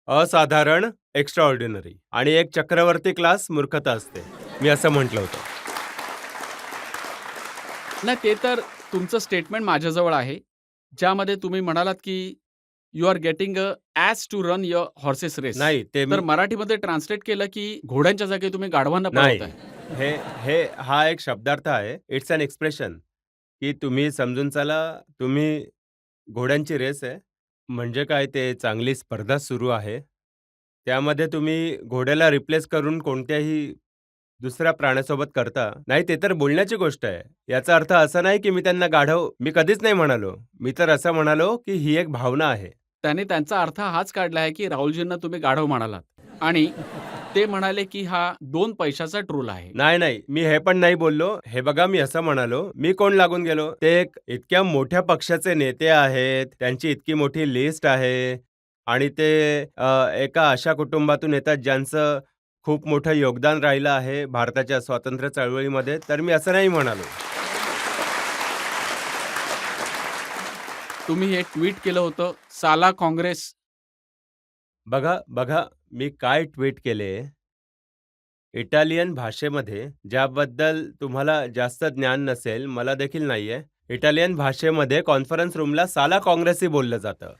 असाधारण, एक्स्ट्रा ऑर्डिनरी आणि एक चक्रवर्ती क्लास मूर्खता असते. मी असं म्हटलं होतं. नाही, ते तर तुमचं स्टेटमेंट माझ्याजवळ आहे, ज्यामध्ये तुम्ही म्हणालात की you are getting a as to run your horses race. नाही, ते तर मी मराठीमध्ये ट्रान्सलेट केलं की घोड्यांच्या जागी तुम्ही गाढवांना नाही. पळवताय. हे हे हा एक शब्दार्थ आहे. इट्स अॅन एक्सप्रेशन, की तुम्ही समजून चला, तुम्ही घोड्यांची रेस आहे. म्हणजे काय, ते चांगली स्पर्धा सुरू आहे. त्यामध्ये तुम्ही घोड्याला रिप्लेस करून कोणत्याही दुसऱ्या प्राण्यासोबत करता, नाही ते तर बोलण्याची गोष्ट आहे. याचा अर्थ असा नाही की मी त्यांना गाढव मी कधीच नाही म्हणालो. मी तर असं म्हणालो की ही एक भावना आहे. त्याने त्यांचा अर्थ हाच काढला आहे, की राहुलजींना तुम्ही गाढव म्हणालात आणि ते म्हणाले, की हा 2 पैशाचा ट्रोल आहे. नाही, नाही. मी हे पण नाही बोललो. हे बघा मी असं म्हणालो, मी कोण लागून गेलो? ते एक इतक्या मोठ्या पक्षाचे नेते आहेत, त्यांची इतकी मोठी लिस्ट आहे आणि ते एका अशा कुटुंबातून येतात ज्यांचं खूप मोठं योगदान राहिलं आहे भारताच्या स्वातंत्र्य चळवळीमध्ये, तर मी असं नाही म्हणालो. तुम्ही हे ट्विट केलं होतं, साला काँग्रेस. बघा, मी काय ट्वीट केले. इटालियन भाषेमध्ये ज्याबद्दल तुम्हाला जास्त ज्ञान नसेल, मला देखील नाहीये. इटालियन भाषेमध्ये कॉन्फरन्स रूमला साला काँग्रेसी बोललं जातं.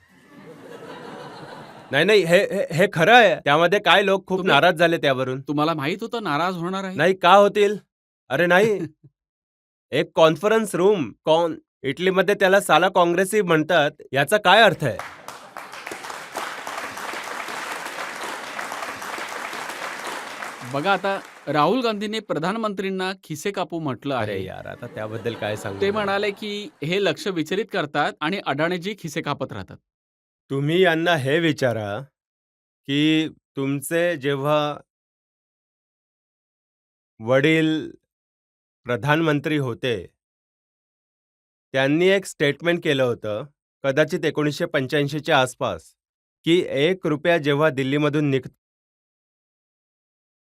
नाही, हे हे हे खरं आहे. त्यामध्ये काय लोक खूप तुम्ही- नाराज झाले त्यावरून. तुम्हाला माहित होतं नाराज होणार आहे? नाही का होतील? अरे नाही. एक कॉन्फरन्स रूम इटलीमध्ये त्याला साला काँग्रेसी म्हणतात. याचा काय अर्थ आहे? बघा आता राहुल गांधींनी प्रधानमंत्रींना खिसे कापू म्हटलं अरे आहे. यार, आता त्याबद्दल काय सांगू? ते म्हणाले, की हे लक्ष विचलित करतात आणि अडाणीजी खिसे कापत राहतात. तुम्ही यांना हे विचारा, की तुमचे जेव्हा वडील प्रधानमंत्री होते, त्यांनी एक स्टेटमेंट केलं होतं, कदाचित 1985च्या आसपास, की ₹1 जेव्हा दिल्लीमधून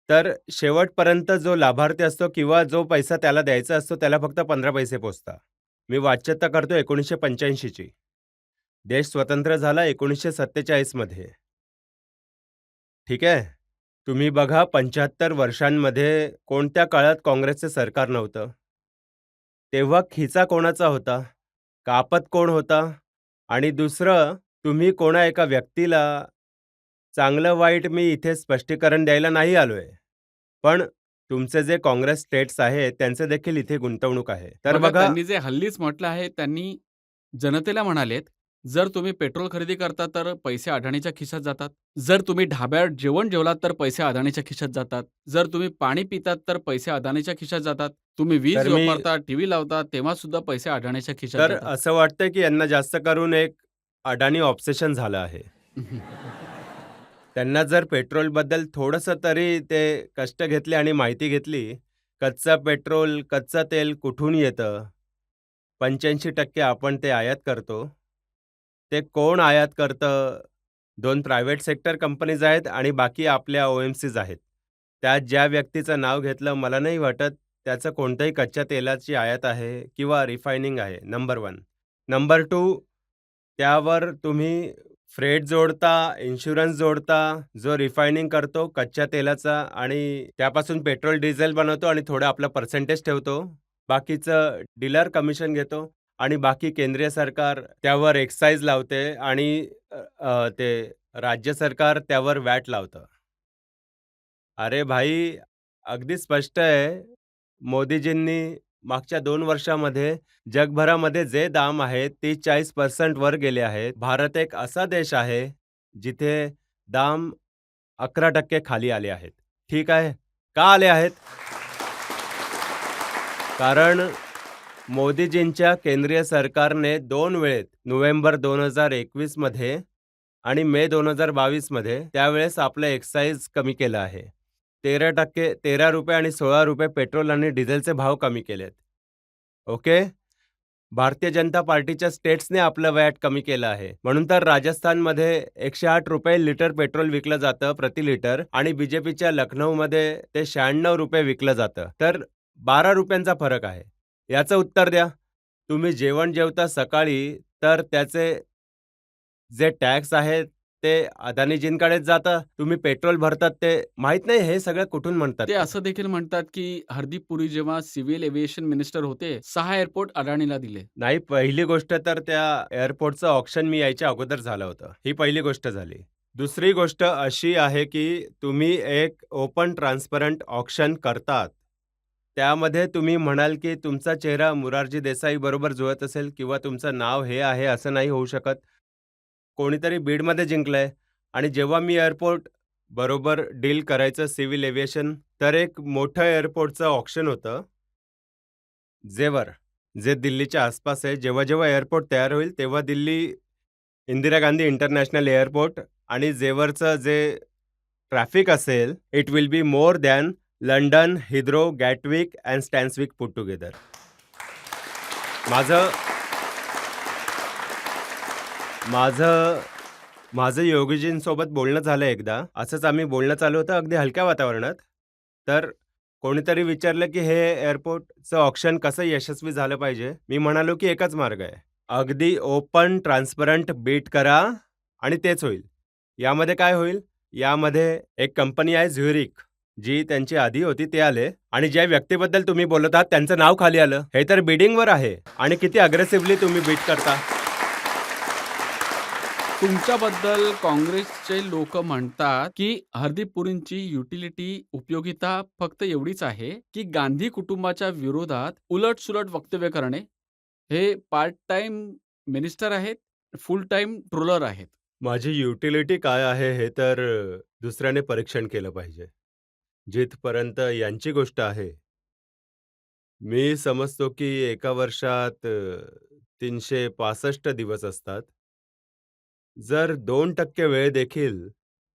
तर शेवटपर्यंत जो लाभार्थी असतो किंवा जो पैसा त्याला द्यायचा असतो, त्याला फक्त 15 पैसे पोहोचतात. मी वाच्यता करतो 1985ची. देश स्वतंत्र झाला 1947 मध्ये. ठीक आहे? तुम्ही बघा 75 वर्षांमध्ये कोणत्या काळात काँग्रेसचे सरकार नव्हतं. तेव्हा खिचा कोणाचा होता? कापत कोण होता? आणि दुसरं, तुम्ही कोणा एका व्यक्तीला चांगलं वाईट मी इथे स्पष्टीकरण द्यायला नाही आलोय. पण तुमचे जे काँग्रेस स्टेट्स आहेत, त्यांचे देखील इथे गुंतवणूक आहे. तर बघा त्यांनी जे हल्लीच म्हटलं आहे, त्यांनी जनतेला म्हणालेत, जर तुम्ही पेट्रोल खरेदी करता तर पैसे अडाणीच्या खिशात जातात. जर तुम्ही ढाब्यावर जेवण जेवलात तर पैसे अदानीच्या खिशात जातात. जर तुम्ही पाणी पितात तर पैसे अदानीच्या खिशात जातात. तुम्ही वीज तर मी- वापरता, टीव्ही लावता तेव्हा सुद्धा पैसे अडाणीच्या खिशात तर जातात. असं वाटतंय की यांना जास्त करून एक अडाणी ऑब्सेशन झालं आहे. त्यांना जर पेट्रोलबद्दल थोडंसं तरी ते कष्ट घेतले आणि माहिती घेतली, कच्चं पेट्रोल, कच्चं तेल कुठून येतं? 85% आपण ते आयात करतो. ते कोण आयात करतं? 2 प्रायव्हेट सेक्टर कंपनीज आहेत आणि बाकी आपल्या OMCs आहेत. त्यात ज्या व्यक्तीचं नाव घेतलं, मला नाही वाटत त्याचं कोणत्याही कच्च्या तेलाची आयात आहे किंवा रिफायनिंग आहे, नंबर 1. नंबर 2, त्यावर तुम्ही फ्रेट जोडता, इन्शुरन्स जोडता, जो रिफायनिंग करतो कच्च्या तेलाचा आणि त्यापासून पेट्रोल, डिझेल बनवतो आणि थोडं आपलं पर्सेंटेज ठेवतो. बाकीचं डीलर कमिशन घेतो आणि बाकी केंद्रीय सरकार त्यावर एक्साईज लावते आणि ते राज्य सरकार त्यावर व्हॅट लावतं. अरे भाई, अगदी स्पष्ट आहे. मोदीजींनी मागच्या 2 वर्षामध्ये जगभरामध्ये जे दाम आहेत, 30-40% वर गेले आहेत. भारत एक असा देश आहे, जिथे दाम 11% खाली आले आहेत. ठीक आहे. का आले आहेत? कारण मोदीजींच्या केंद्रीय सरकारने 2 वेळेत नोव्हेंबर 2021 मध्ये आणि मे 2022 मध्ये त्यावेळेस आपलं एक्साईज कमी केलं आहे. 13% ₹13 आणि ₹16 पेट्रोल आणि डिझेलचे भाव कमी केलेत. ओके. भारतीय जनता पार्टीच्या स्टेट्सने आपलं व्हॅट कमी केलं आहे. म्हणून तर राजस्थानमध्ये ₹108 लिटर पेट्रोल विकलं जातं प्रति लिटर आणि बीजेपीच्या लखनौमध्ये ते ₹96 विकलं जातं. तर ₹12 फरक आहे. याचं उत्तर द्या. तुम्ही जेवण जेवता सकाळी तर त्याचे जे टॅक्स आहेत ते अदानीजींकडेच जातं. तुम्ही पेट्रोल भरतात ते माहित नाही हे सगळं कुठून म्हणतात. ते असं देखील म्हणतात, की हरदीप पुरी जेव्हा सिव्हिल एव्हिएशन मिनिस्टर होते, 6 एअरपोर्ट अडाणीला दिले. नाही, पहिली गोष्ट तर त्या एअरपोर्टचं ऑक्शन मी यायच्या अगोदर झालं होतं. ही पहिली गोष्ट झाली. दुसरी गोष्ट अशी आहे, की तुम्ही एक ओपन ट्रान्सपरंट ऑक्शन करतात. त्यामध्ये तुम्ही म्हणाल, की तुमचा चेहरा मोरारजी देसाई बरोबर जुळत असेल किंवा तुमचं नाव हे आहे असं नाही होऊ शकत. कोणीतरी बीडमध्ये जिंकलंय आणि जेव्हा मी एअरपोर्ट बरोबर डील करायचं सिव्हिल एव्हिएशन. तर एक मोठं एअरपोर्टचं ऑक्शन होतं. जेवर, जे दिल्लीच्या आसपास आहे. जेव्हा एअरपोर्ट तयार होईल, तेव्हा दिल्ली इंदिरा गांधी इंटरनॅशनल एअरपोर्ट आणि जेवरचं जे ट्रॅफिक असेल, it will be more than London, Heathrow, Gatwick and Stansted put together. माझं माझं माझं योगीजींसोबत बोलणं झालं एकदा. असंच आम्ही बोलणं चालू होतं अगदी हलक्या वातावरणात. तर कोणीतरी विचारलं, की हे एअरपोर्टचं ऑक्शन कसं यशस्वी झालं पाहिजे? मी म्हणालो, की एकच मार्ग आहे. अगदी ओपन, ट्रान्सपरंट बीट करा आणि तेच होईल. यामध्ये काय होईल? यामध्ये एक कंपनी आहे झ्युरिक, जी त्यांची आधी होती ते आले आणि ज्या व्यक्तीबद्दल तुम्ही बोलत आहात त्यांचं नाव खाली आलं. हे तर बिडिंगवर आहे आणि किती अग्रेसिव्हली तुम्ही बीट करता. तुमच्याबद्दल काँग्रेसचे लोक म्हणतात की हरदीप पुरींची युटिलिटी उपयोगिता फक्त एवढीच आहे की गांधी कुटुंबाच्या विरोधात उलटसुलट वक्तव्य करणे. हे पार्ट टाइम मिनिस्टर आहेत, फुल टाइम ट्रोलर आहेत. माझी युटिलिटी काय आहे हे तर दुसऱ्याने परीक्षण केलं पाहिजे. जिथपर्यंत यांची गोष्ट आहे, मी समजतो की एका वर्षात 365 दिवस असतात. जर 2% वेळ देखील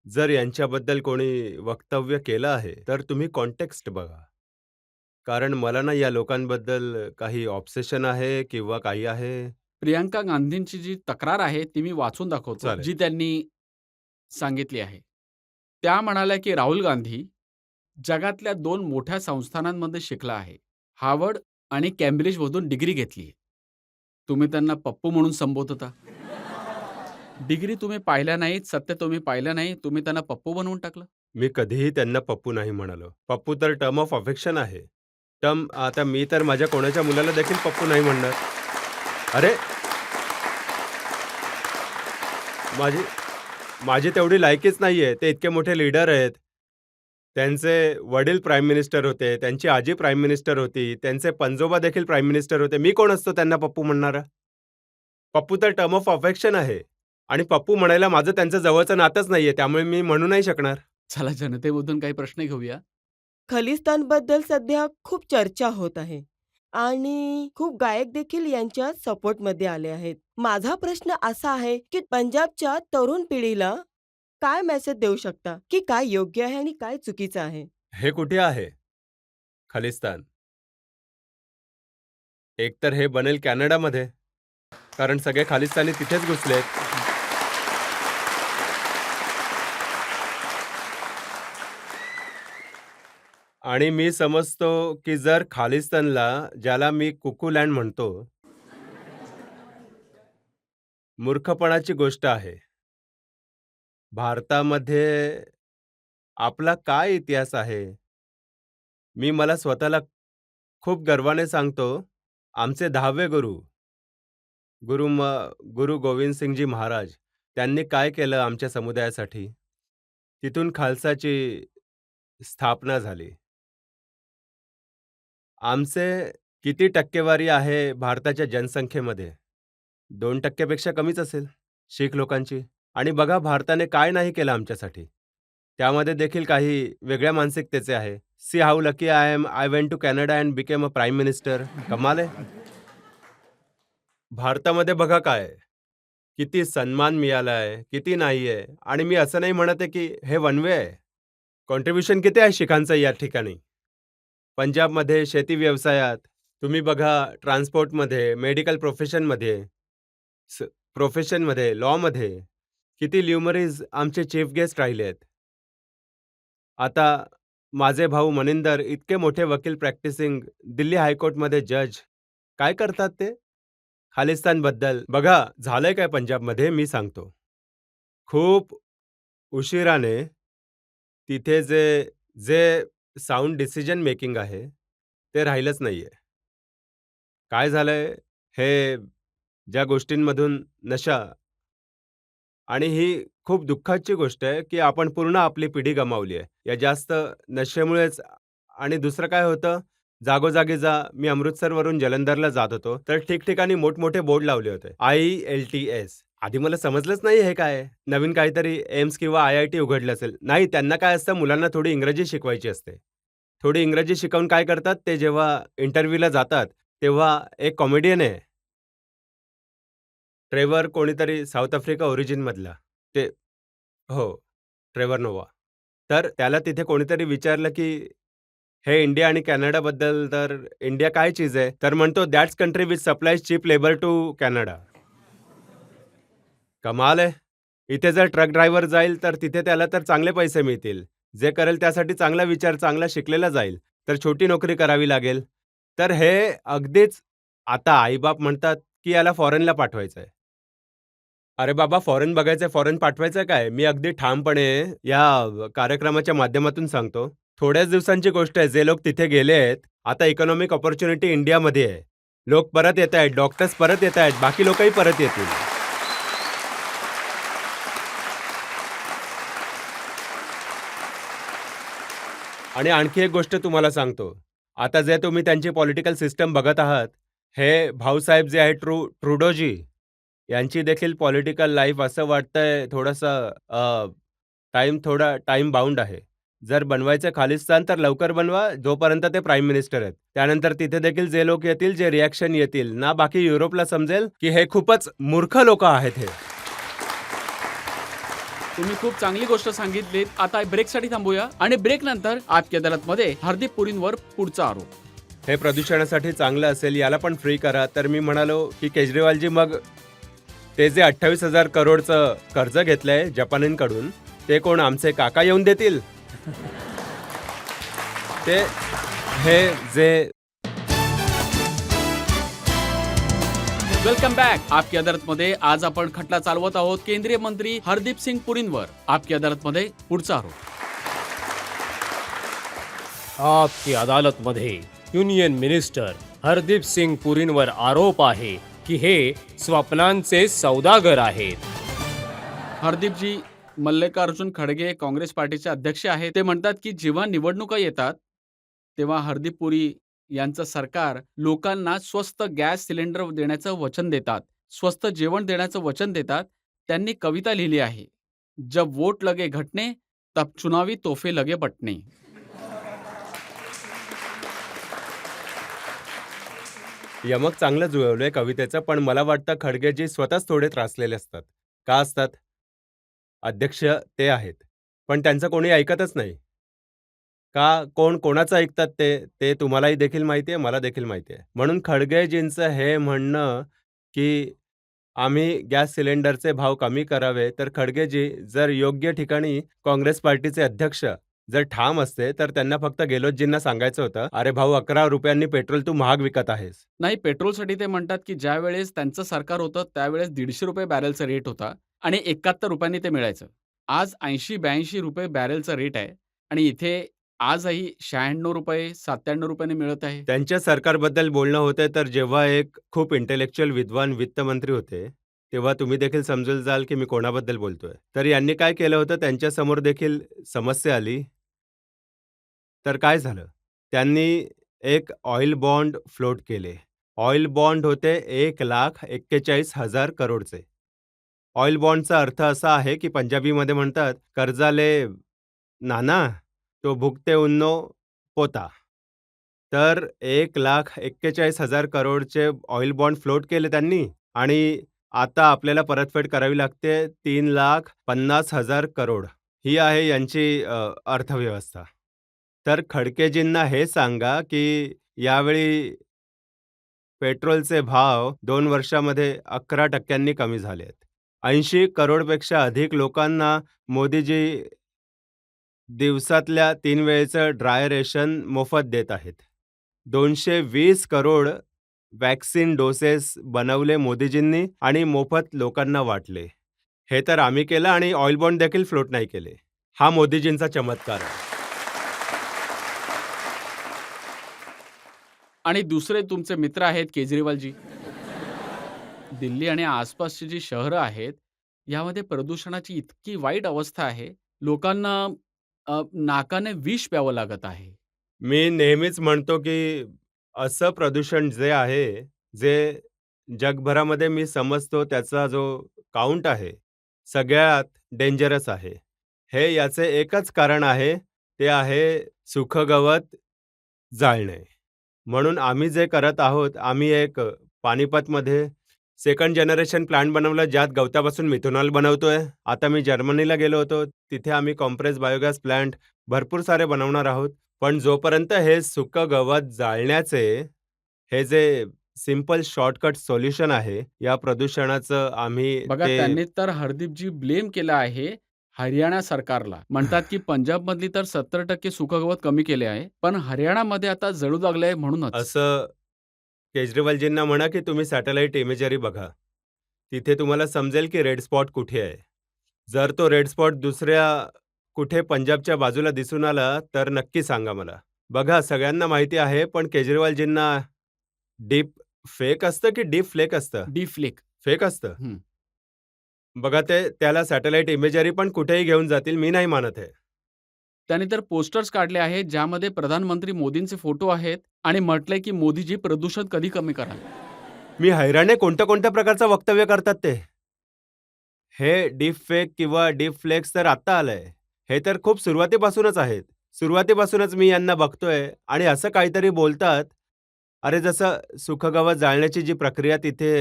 जर यांच्याबद्दल कोणी वक्तव्य केलं आहे, तर तुम्ही कॉन्टेक्स्ट बघा. कारण मला ना या लोकांबद्दल काही ऑब्सेशन आहे किंवा काही आहे. प्रियांका गांधींची जी तक्रार आहे ती मी वाचून दाखवतो, चालेल. जी त्यांनी सांगितली आहे. त्या म्हणाल्या की राहुल गांधी जगातल्या 2 मोठ्या संस्थानांमध्ये शिकला आहे. हार्वर्ड आणि कॅम्ब्रिजमधून डिग्री घेतली आहे. तुम्ही त्यांना पप्पू म्हणून संबोधता. डिग्री तुम्ही पाहिल्या नाहीत, सत्य तुम्ही पाहिलं नाही, तुम्ही त्यांना पप्पू बनवून टाकलं. मी कधीही त्यांना पप्पू नाही म्हणालो. पप्पू तर टर्म ऑफ अफेक्शन आहे. आता मी तर माझ्या कोणाच्या मुलाला देखील पप्पू नाही म्हणणार. अरे! माझी माझी तेवढी लायकीच नाहीये. ते इतके मोठे लीडर आहेत. त्यांचे वडील प्राईम मिनिस्टर होते, त्यांची आजी प्राईम मिनिस्टर होती, त्यांचे पणजोबा देखील प्राईम मिनिस्टर होते. मी कोण असतो त्यांना पप्पू म्हणणारा? पप्पू तर टर्म ऑफ अफेक्शन आहे आणि पप्पू म्हणायला माझं त्यांचं जवळचं नातंच नाहीये, त्यामुळे मी म्हणू नाही शकणार. चला जनतेमधून काही प्रश्न घेऊया. खलिस्तानबद्दल सध्या खूप चर्चा होत आहे आणि खूप गायक देखील यांच्या सपोर्टमध्ये आले आहेत. माझा प्रश्न असा आहे, की पंजाबच्या तरुण पिढीला काय मेसेज देऊ शकता, की काय योग्य आहे आणि काय चुकीचं आहे? हे कुठे आहे? खलिस्तान. एकतर हे बनेल कॅनडामध्ये, कारण सगळे खालिस्तानी तिथेच घुसलेत. आणि मी समजतो, की जर खालिस्तानला, ज्याला मी कुकूलँड म्हणतो, मूर्खपणाची गोष्ट आहे. भारतामध्ये आपला काय इतिहास आहे? मी मला स्वतःला खूप गर्वाने सांगतो, आमचे 10वे गुरु गोविंद सिंगजी महाराज, त्यांनी काय केलं आमच्या समुदायासाठी? तिथून खालसाची स्थापना झाली. आमचे किती टक्केवारी आहे भारताच्या जनसंख्येमध्ये? 2% पेक्षा कमीच असेल शीख लोकांची. आणि बघा भारताने काय नाही केलं आमच्यासाठी. त्यामध्ये देखील काही वेगळ्या मानसिकतेचे आहे. See how lucky I am. I went to Canada and became a prime minister. कमाल आहे. भारतामध्ये बघा काय आहे. किती सन्मान मिळाला आहे, किती नाही आहे. आणि मी असं नाही म्हणत आहे की हे वन वे आहे. कॉन्ट्रिब्युशन किती आहे शिखांचं या ठिकाणी? पंजाबमध्ये शेती व्यवसायात, तुम्ही बघा ट्रान्सपोर्टमध्ये, मेडिकल प्रोफेशनमध्ये, लॉमध्ये किती ल्युमरीज आमचे चीफ गेस्ट राहिले आहेत. आता माझे भाऊ मनिंदर इतके मोठे वकील प्रॅक्टिसिंग दिल्ली हायकोर्टमध्ये जज, काय करतात ते? खालिस्तानबद्दल बघा झालंय काय पंजाबमध्ये मी सांगतो. खूप उशिराने तिथे जे जे साउंड डिसिजन मेकिंग आहे, ते राहिलंच नाहीये. काय झालंय? हे ज्या गोष्टींमधून नशा, आणि ही खूप दुःखाची गोष्ट आहे, की आपण पूर्ण आपली पिढी गमावली आहे. या जास्त नशेमुळेच. आणि दुसरं काय होतं, जागोजागी मी अमृतसरवरून जलंधरला जात होतो, तर ठिकठिकाणी मोठमोठे बोर्ड लावले होते. IELTS आधी मला समजलंच नाही हे काय आहे. नवीन काहीतरी एम्स किंवा IIT उघडलं असेल. नाही, त्यांना काय असतं, मुलांना थोडी इंग्रजी शिकवायची असते. थोडी इंग्रजी शिकवून काय करतात, ते जेव्हा इंटरव्ह्यूला जातात, तेव्हा एक कॉमेडियन आहे. ट्रेव्हर कोणीतरी साऊथ आफ्रिका ओरिजिनमधला. ते हो, ट्रेव्हर नोव्हा. तर त्याला तिथे कोणीतरी विचारलं, की हे इंडिया आणि कॅनडाबद्दल, तर इंडिया काय चीज आहे? तर म्हणतो, "that's country which supplies cheap labour to Canada." कमाल आहे. इथे जर ट्रक ड्रायव्हर जाईल, तर तिथे त्याला तर चांगले पैसे मिळतील. जे करेल त्यासाठी चांगला विचार, चांगला शिकलेला जाईल. तर छोटी नोकरी करावी लागेल. तर हे अगदीच आता आई-बाप म्हणतात, की याला फॉरेनला पाठवायचंय. अरे बाबा, फॉरेन बघायचंय, फॉरेन पाठवायचं काय? मी अगदी ठामपणे या कार्यक्रमाच्या माध्यमातून सांगतो. थोड्याच दिवसांची गोष्ट आहे. जे लोक तिथे गेले आहेत, आता इकॉनॉमिक अपॉर्च्युनिटी इंडियामध्ये आहे. लोक परत येतायत, डॉक्टर्स परत येतायत, बाकी लोकही परत येतील. आणि आणखी एक गोष्ट तुम्हाला सांगतो. आता जे तुम्ही त्यांची पॉलिटिकल सिस्टम बघत आहात, हे भाऊसाहेब जे आहेत ट्रुडोजी, यांची देखील पॉलिटिकल लाईफ असं वाटतंय थोडंसं थोडा टाईम बाउंड आहे. जर बनवायचं खालिस्तान तर लवकर बनवा, जोपर्यंत ते प्राईम मिनिस्टर आहेत. त्यानंतर तिथे देखील जे लोक येतील, जे रिएक्शन येतील ना, बाकी युरोपला समजेल, की हे खूपच मूर्ख लोकं आहेत हे. तुम्ही खूप चांगली गोष्ट सांगितलीत. आता ब्रेकसाठी थांबूया आणि ब्रेक नंतर आपकी अदालतमध्ये हरदीप पुरींवर पुढचा आरोप. हे प्रदूषणासाठी चांगलं असेल, याला पण फ्री करा. तर मी म्हणालो, की केजरीवालजी, मग ते जे 28,000 करोडचं कर्ज घेतलंय जपानींकडून, ते कोण आमचे काका येऊन देतील? ते हे जे वेलकम बॅक. आपकी अदालतमध्ये आज आपण खटला चालवत आहोत केंद्रीय मंत्री हरदीप सिंग पुरींवर. आपकी अदालतमध्ये पुढचा आरोप. आपकी अदालतमध्ये युनियन मिनिस्टर हरदीप सिंग पुरींवर आरोप आहे की हे स्वप्नांचे सौदागर आहेत. हरदीपजी, मल्लिकार्जुन खडगे काँग्रेस पार्टीचे अध्यक्ष आहेत. ते म्हणतात की जेव्हा निवडणुका येतात तेव्हा हरदीप पुरी यांचं सरकार लोकांना स्वस्त गॅस सिलेंडर देण्याचं वचन देतात, स्वस्त जेवण देण्याचं वचन देतात. त्यांनी कविता लिहिली आहे, जब वोट लगे घटने तब चुनावी तोहफे लगे बटणे. यमक चांगलं जुळवलंय कवितेचं, पण मला वाटतं खडगेजी स्वतःच थोडे त्रासलेले असतात. का असतात? अध्यक्ष ते आहेत, पण त्यांचं कोणी ऐकतच नाही. का कोण कोणाचं ऐकतात ते तुम्हालाही देखील माहिती आहे, मला देखील माहिती आहे. म्हणून खडगेजींचं हे म्हणणं, की आम्ही गॅस सिलेंडरचे भाव कमी करावे, तर खडगेजी जर योग्य ठिकाणी काँग्रेस पार्टीचे अध्यक्ष जर ठाम असते, तर त्यांना फक्त गेलोतजींना सांगायचं होतं, "अरे भाऊ, 11 रुपयांनी पेट्रोल तू महाग विकत आहेस." नाही, पेट्रोलसाठी ते म्हणतात की ज्या वेळेस त्यांचं सरकार होतं त्यावेळेस ₹150 बॅरेलचा रेट होता आणि 71 रुपयांनी ते मिळायचं. आज 80-82 रुपये बॅरेलचा रेट आहे आणि इथे आजही 96 रुपये 97 रुपयांनी मिळत आहे. त्यांच्या सरकारबद्दल बोलणं होतंय, तर जेव्हा एक खूप इंटेलेक्च्युअल विद्वान वित्तमंत्री होते, तेव्हा तुम्ही देखील समजून जाल, की मी कोणाबद्दल बोलतोय. तर यांनी काय केलं होतं, त्यांच्यासमोर देखील समस्या आली. तर काय झालं? त्यांनी एक ऑइल बॉन्ड फ्लोट केले. ऑइल बॉन्ड होते 1,41,000 करोडचे. ऑइल बॉन्डचा अर्थ असा आहे, की पंजाबीमध्ये म्हणतात, "कर्जाले नाना, तो भुगते उन्नो पोता." तर 1,41,000 करोडचे ऑइल बॉन्ड फ्लोट केले त्यांनी आणि आता आपल्याला परतफेड करावी लागते 3,50,000 करोड. ही आहे यांची अर्थव्यवस्था. तर खडकेजींना हे सांगा, की यावेळी पेट्रोलचे भाव 2 वर्षामध्ये 11% कमी झाले आहेत. 80 करोडपेक्षा अधिक लोकांना मोदीजी दिवसातल्या 3 वेळेचं ड्राय रेशन मोफत देत आहेत. 220 करोड व्हॅक्सिन डोसेस बनवले मोदीजींनी आणि मोफत लोकांना वाटले. हे तर आम्ही केलं आणि ऑइल बॉन्ड देखील फ्लोट नाही केले. हा मोदीजींचा चमत्कार आहे. आणि दुसरे तुमचे मित्र आहेत केजरीवालजी. दिल्ली आणि आसपासची जी शहरं आहेत, यामध्ये प्रदूषणाची इतकी वाईट अवस्था आहे, लोकांना नाकाने विष प्यावं लागत आहे. मी नेहमीच म्हणतो, की असं प्रदूषण जे आहे, जे जगभरामध्ये मी समजतो त्याचा जो काउंट आहे सगळ्यात डेंजरस आहे. हे याचे एकच कारण आहे, ते आहे सुखगवत जाळणे. म्हणून आम्ही जे करत आहोत, आम्ही एक पानिपतमध्ये सेकंड जनरेशन प्लांट बनवलं, ज्यात गवतापासून मिथेनॉल बनवतोय. आता मी जर्मनीला गेलो होतो, तिथे आम्ही कॉम्प्रेस बायोगॅस प्लांट भरपूर सारे बनवणार आहोत. पण जोपर्यंत हे सुकं गवत जाळण्याचे हे जे सिंपल शॉर्टकट सोल्युशन आहे, या प्रदूषणाचं आम्ही बघा, ते त्यांनी तर हरदीपजी ब्लेम केलं आहे हरियाणा सरकारला. म्हणतात की पंजाबमधली तर 70% सुखगवत कमी केले आहे, पण हरियाणामध्ये आता जळू लागले आहे म्हणूनच. असं केजरीवालजींना म्हणा की तुम्ही सॅटेलाइट इमेजरी बघा. तिथे तुम्हाला समजेल की रेड स्पॉट कुठे आहे. जर तो रेड स्पॉट दुसऱ्या कुठे पंजाबच्या बाजूला दिसून आला, तर नक्की सांगा मला. बघा, सगळ्यांना माहिती आहे, पण केजरीवालजींना डीप फेक असतं की डीप फ्लेक असतं? D flake. फेक असतं. हं. बघा, त्याला सॅटेलाइट इमेजरी पण कुठेही घेऊन जातील, मी नाही मानत आहे. त्यांनी तर पोस्टर्स काढले आहेत ज्यामध्ये प्रधानमंत्री मोदींचे फोटो आहेत आणि म्हटलंय की मोदीजी प्रदूषण कधी कमी कराल. मी हैराण आहे कोणत्या प्रकारचं वक्तव्य करतात ते. हे डीप फेक किंवा डीप फ्लेक्स तर आत्ता आलंय. हे तर खूप सुरुवातीपासूनच आहेत. सुरुवातीपासूनच मी यांना बघतोय आणि असं काहीतरी बोलतात. अरे, जसं सुखगवत जाळण्याची जी प्रक्रिया तिथे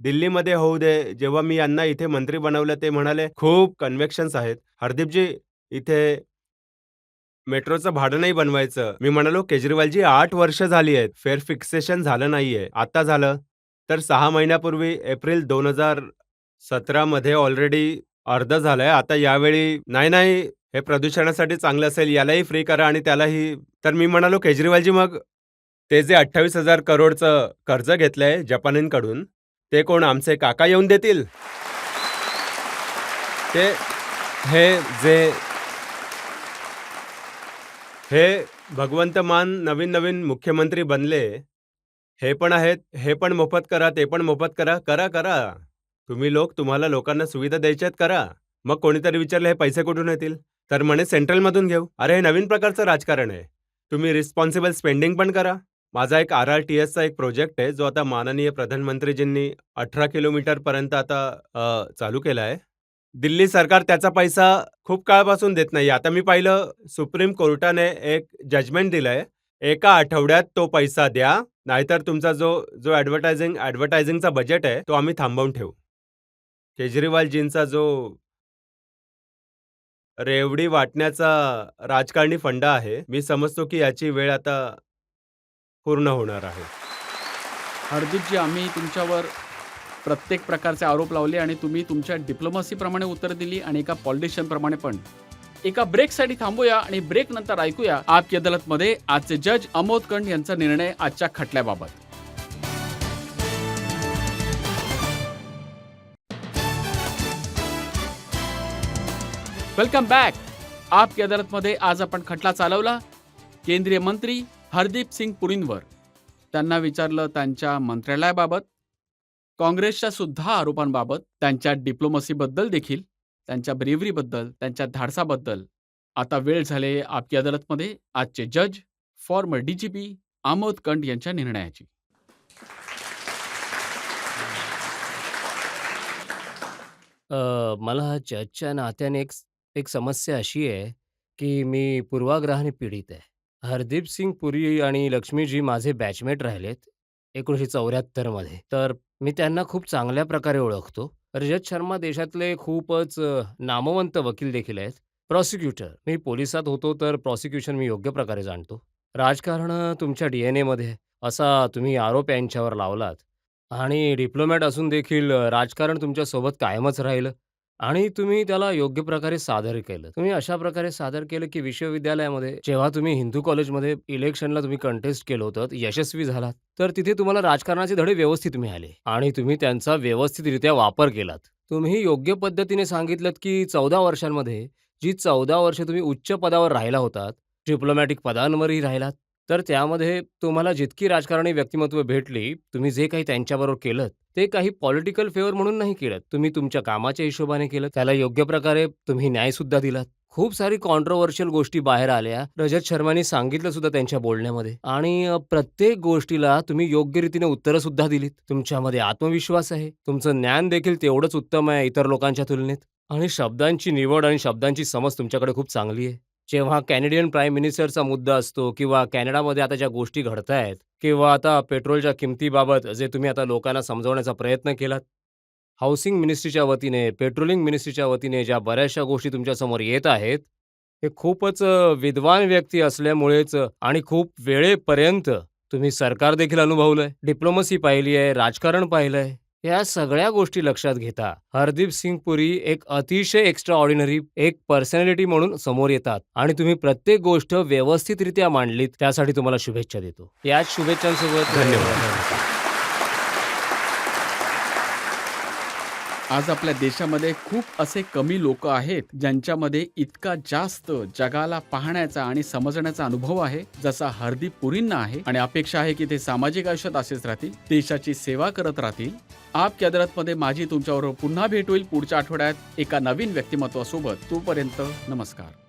दिल्लीमध्ये होऊ दे. जेव्हा मी यांना इथे मंत्री बनवलं, ते म्हणाले खूप कन्व्हेक्शन्स आहेत. हरदीपजी, इथे मेट्रोचं भाडं नाही बनवायचं. मी म्हणालो, केजरीवालजी 8 वर्ष झाली आहेत. फेअर फिक्सेशन झालं नाहीये. आता झालं. तर 6 महिन्यापूर्वी एप्रिल 2017 मध्ये ऑलरेडी अर्धं झालंय. आता यावेळी नाही, हे प्रदूषणासाठी चांगलं असेल, यालाही फ्री करा आणि त्यालाही. तर मी म्हणालो, केजरीवालजी, मग ते जे 28,000 करोडचं कर्ज घेतलंय जपानींकडून, ते कोण आमचे काका येऊन देतील? ते हे भगवंत मान नवीन मुख्यमंत्री बनले, हे पण आहेत, हे पण मोफत करा, ते पण मोफत करा. करा. तुम्ही तुम्हाला लोकांना सुविधा द्यायच्या आहेत, करा. मग कोणीतरी विचारलं, हे पैसे कुठून येतील? तर म्हणे सेंट्रलमधून घेऊ. अरे, हे नवीन प्रकारचं राजकारण आहे. तुम्ही रिस्पॉन्सिबल स्पेंडिंग पण करा. माझा एक RRTSचा एक प्रोजेक्ट आहे, जो आता माननीय प्रधानमंत्रीजींनी 18 किलोमीटरपर्यंत आता चालू केला आहे. दिल्ली सरकार त्याचा पैसा खूप काळापासून देत नाही. आता मी पाहिलं, सुप्रीम कोर्टाने एक जजमेंट दिलंय, एका आठवड्यात तो पैसा द्या, नाहीतर तुमचा जो ॲडव्हर्टायझिंगचा बजेट आहे, तो आम्ही थांबवून ठेवू. केजरीवालजींचा जो रेवडी वाटण्याचा राजकारणी फंडा आहे, मी समजतो की याची वेळ आता पूर्ण होणार आहे. हरदीपजी, आम्ही तुमच्यावर प्रत्येक प्रकारचे आरोप लावले आणि तुम्ही तुमच्या डिप्लोमसीप्रमाणे उत्तर दिली आणि एका पॉलिटिशियनप्रमाणे पण. एका ब्रेकसाठी थांबूया आणि ब्रेक नंतर ऐकूया आपकी अदालतमध्ये आजचे जज अमोद कंड यांचा निर्णय आजच्या खटल्याबाबत. Welcome back. आपकी अदालतमध्ये आज आपण खटला चालवला केंद्रीय मंत्री हरदीप सिंग पुरींवर. त्यांना विचारलं त्यांच्या मंत्रालयाबाबत, काँग्रेसच्या सुद्धा आरोपांबाबत, त्यांच्या डिप्लोमसीबद्दल देखील, त्यांच्या ब्रेव्हरीबद्दल, त्यांच्या धाडसाबद्दल. आता वेळ झाली आपकी अदालतमध्ये आजचे जज फॉर्मर DGP अमोद कंड यांच्या निर्णयाची. मला जजच्या नात्याने एक समस्या अशी आहे, की मी पूर्वाग्रहाने पीडित आहे. हरदीप सिंग पुरी आणि लक्ष्मीजी माझे बॅचमेट राहिलेत 1974 मध्ये. तर मी त्यांना खूप चांगल्या प्रकारे ओळखतो. रजत शर्मा देशातले खूपच नामवंत वकील देखील आहेत. प्रॉसिक्युटर, मी पोलिसात होतो, तर प्रॉसिक्युशन मी योग्य प्रकारे जाणतो. राजकारण तुमच्या DNAमध्ये आहे, असा तुम्ही आरोप यांच्यावर लावलात. आणि डिप्लोमॅट असून देखील राजकारण तुमच्यासोबत कायमच राहिलं आणि तुम्ही त्याला योग्य प्रकारे सादर केलं. तुम्ही अशा प्रकारे सादर केलं, की विश्वविद्यालयामध्ये जेव्हा तुम्ही हिंदू कॉलेजमध्ये इलेक्शनला तुम्ही कंटेस्ट केलं होतं, यशस्वी झालात. तर तिथे तुम्हाला राजकारणाचे धडे व्यवस्थित मिळाले आणि तुम्ही त्यांचा व्यवस्थितरित्या वापर केलात. तुम्ही योग्य पद्धतीने सांगितलत, की 14 वर्षांमध्ये जी 14 वर्ष तुम्ही उच्च पदावर राहिला होतात, डिप्लोमॅटिक पदांवरही राहिलात, तर त्यामध्ये तुम्हाला जितकी राजकारणी व्यक्तिमत्व भेटली, तुम्ही जे काही त्यांच्याबरोबर केलंत, ते काही पॉलिटिकल फेवर म्हणून नाही केलंत. तुम्ही तुमच्या कामाच्या हिशोबाने केलं. त्याला योग्य प्रकारे तुम्ही न्यायसुद्धा दिलात खूप सारी कॉन्ट्रोवर्शियल गोष्टी बाहेर आल्या. रजत शर्मांनी सांगितलं सुद्धा त्यांच्या बोलण्यामध्ये आणि प्रत्येक गोष्टीला तुम्ही योग्य रीतीने उत्तरं सुद्धा दिलीत. तुमच्यामध्ये आत्मविश्वास आहे. तुमचं ज्ञान देखील तेवढंच उत्तम आहे इतर लोकांच्या तुलनेत आणि शब्दांची निवड आणि शब्दांची समज तुमच्याकडे खूप चांगली आहे. जेव्हा कॅनेडियन प्राईम मिनिस्टरचा मुद्दा असतो किंवा कॅनडामध्ये आता ज्या गोष्टी घडतायत किंवा आता पेट्रोलच्या किमतीबाबत जे तुम्ही आता लोकांना समजवण्याचा प्रयत्न केलात, हाउसिंग मिनिस्ट्रीच्या वतीने, पेट्रोलिंग मिनिस्ट्रीच्या वतीने ज्या बऱ्याचशा गोष्टी तुमच्यासमोर येत आहेत, हे खूपच विद्वान व्यक्ती असल्यामुळेच आणि खूप वेळेपर्यंत तुम्ही सरकार देखील अनुभवलंय, डिप्लोमसी पाहिली आहे, राजकारण पाहिलंय. या सगळ्या गोष्टी लक्षात घेता हरदीप सिंग पुरी एक अतिशय एक्स्ट्रा ऑर्डिनरी एक पर्सनॅलिटी म्हणून समोर येतात आणि तुम्ही प्रत्येक गोष्ट व्यवस्थितरित्या मांडलीत. त्यासाठी तुम्हाला शुभेच्छा देतो. याच शुभेच्छांसोबत धन्यवाद. आज आपल्या देशामध्ये खूप असे कमी लोक आहेत ज्यांच्यामध्ये इतका जास्त जगाला पाहण्याचा आणि समजण्याचा अनुभव आहे जसा हरदीप पुरींना आहे आणि अपेक्षा आहे की ते सामाजिक आयुष्यात असेच राहतील, देशाची सेवा करत राहतील. आप की अदालतमध्ये माझी तुमच्यावर पुन्हा भेट होईल पुढच्या आठवड्यात एका नवीन व्यक्तिमत्वासोबत. तोपर्यंत नमस्कार.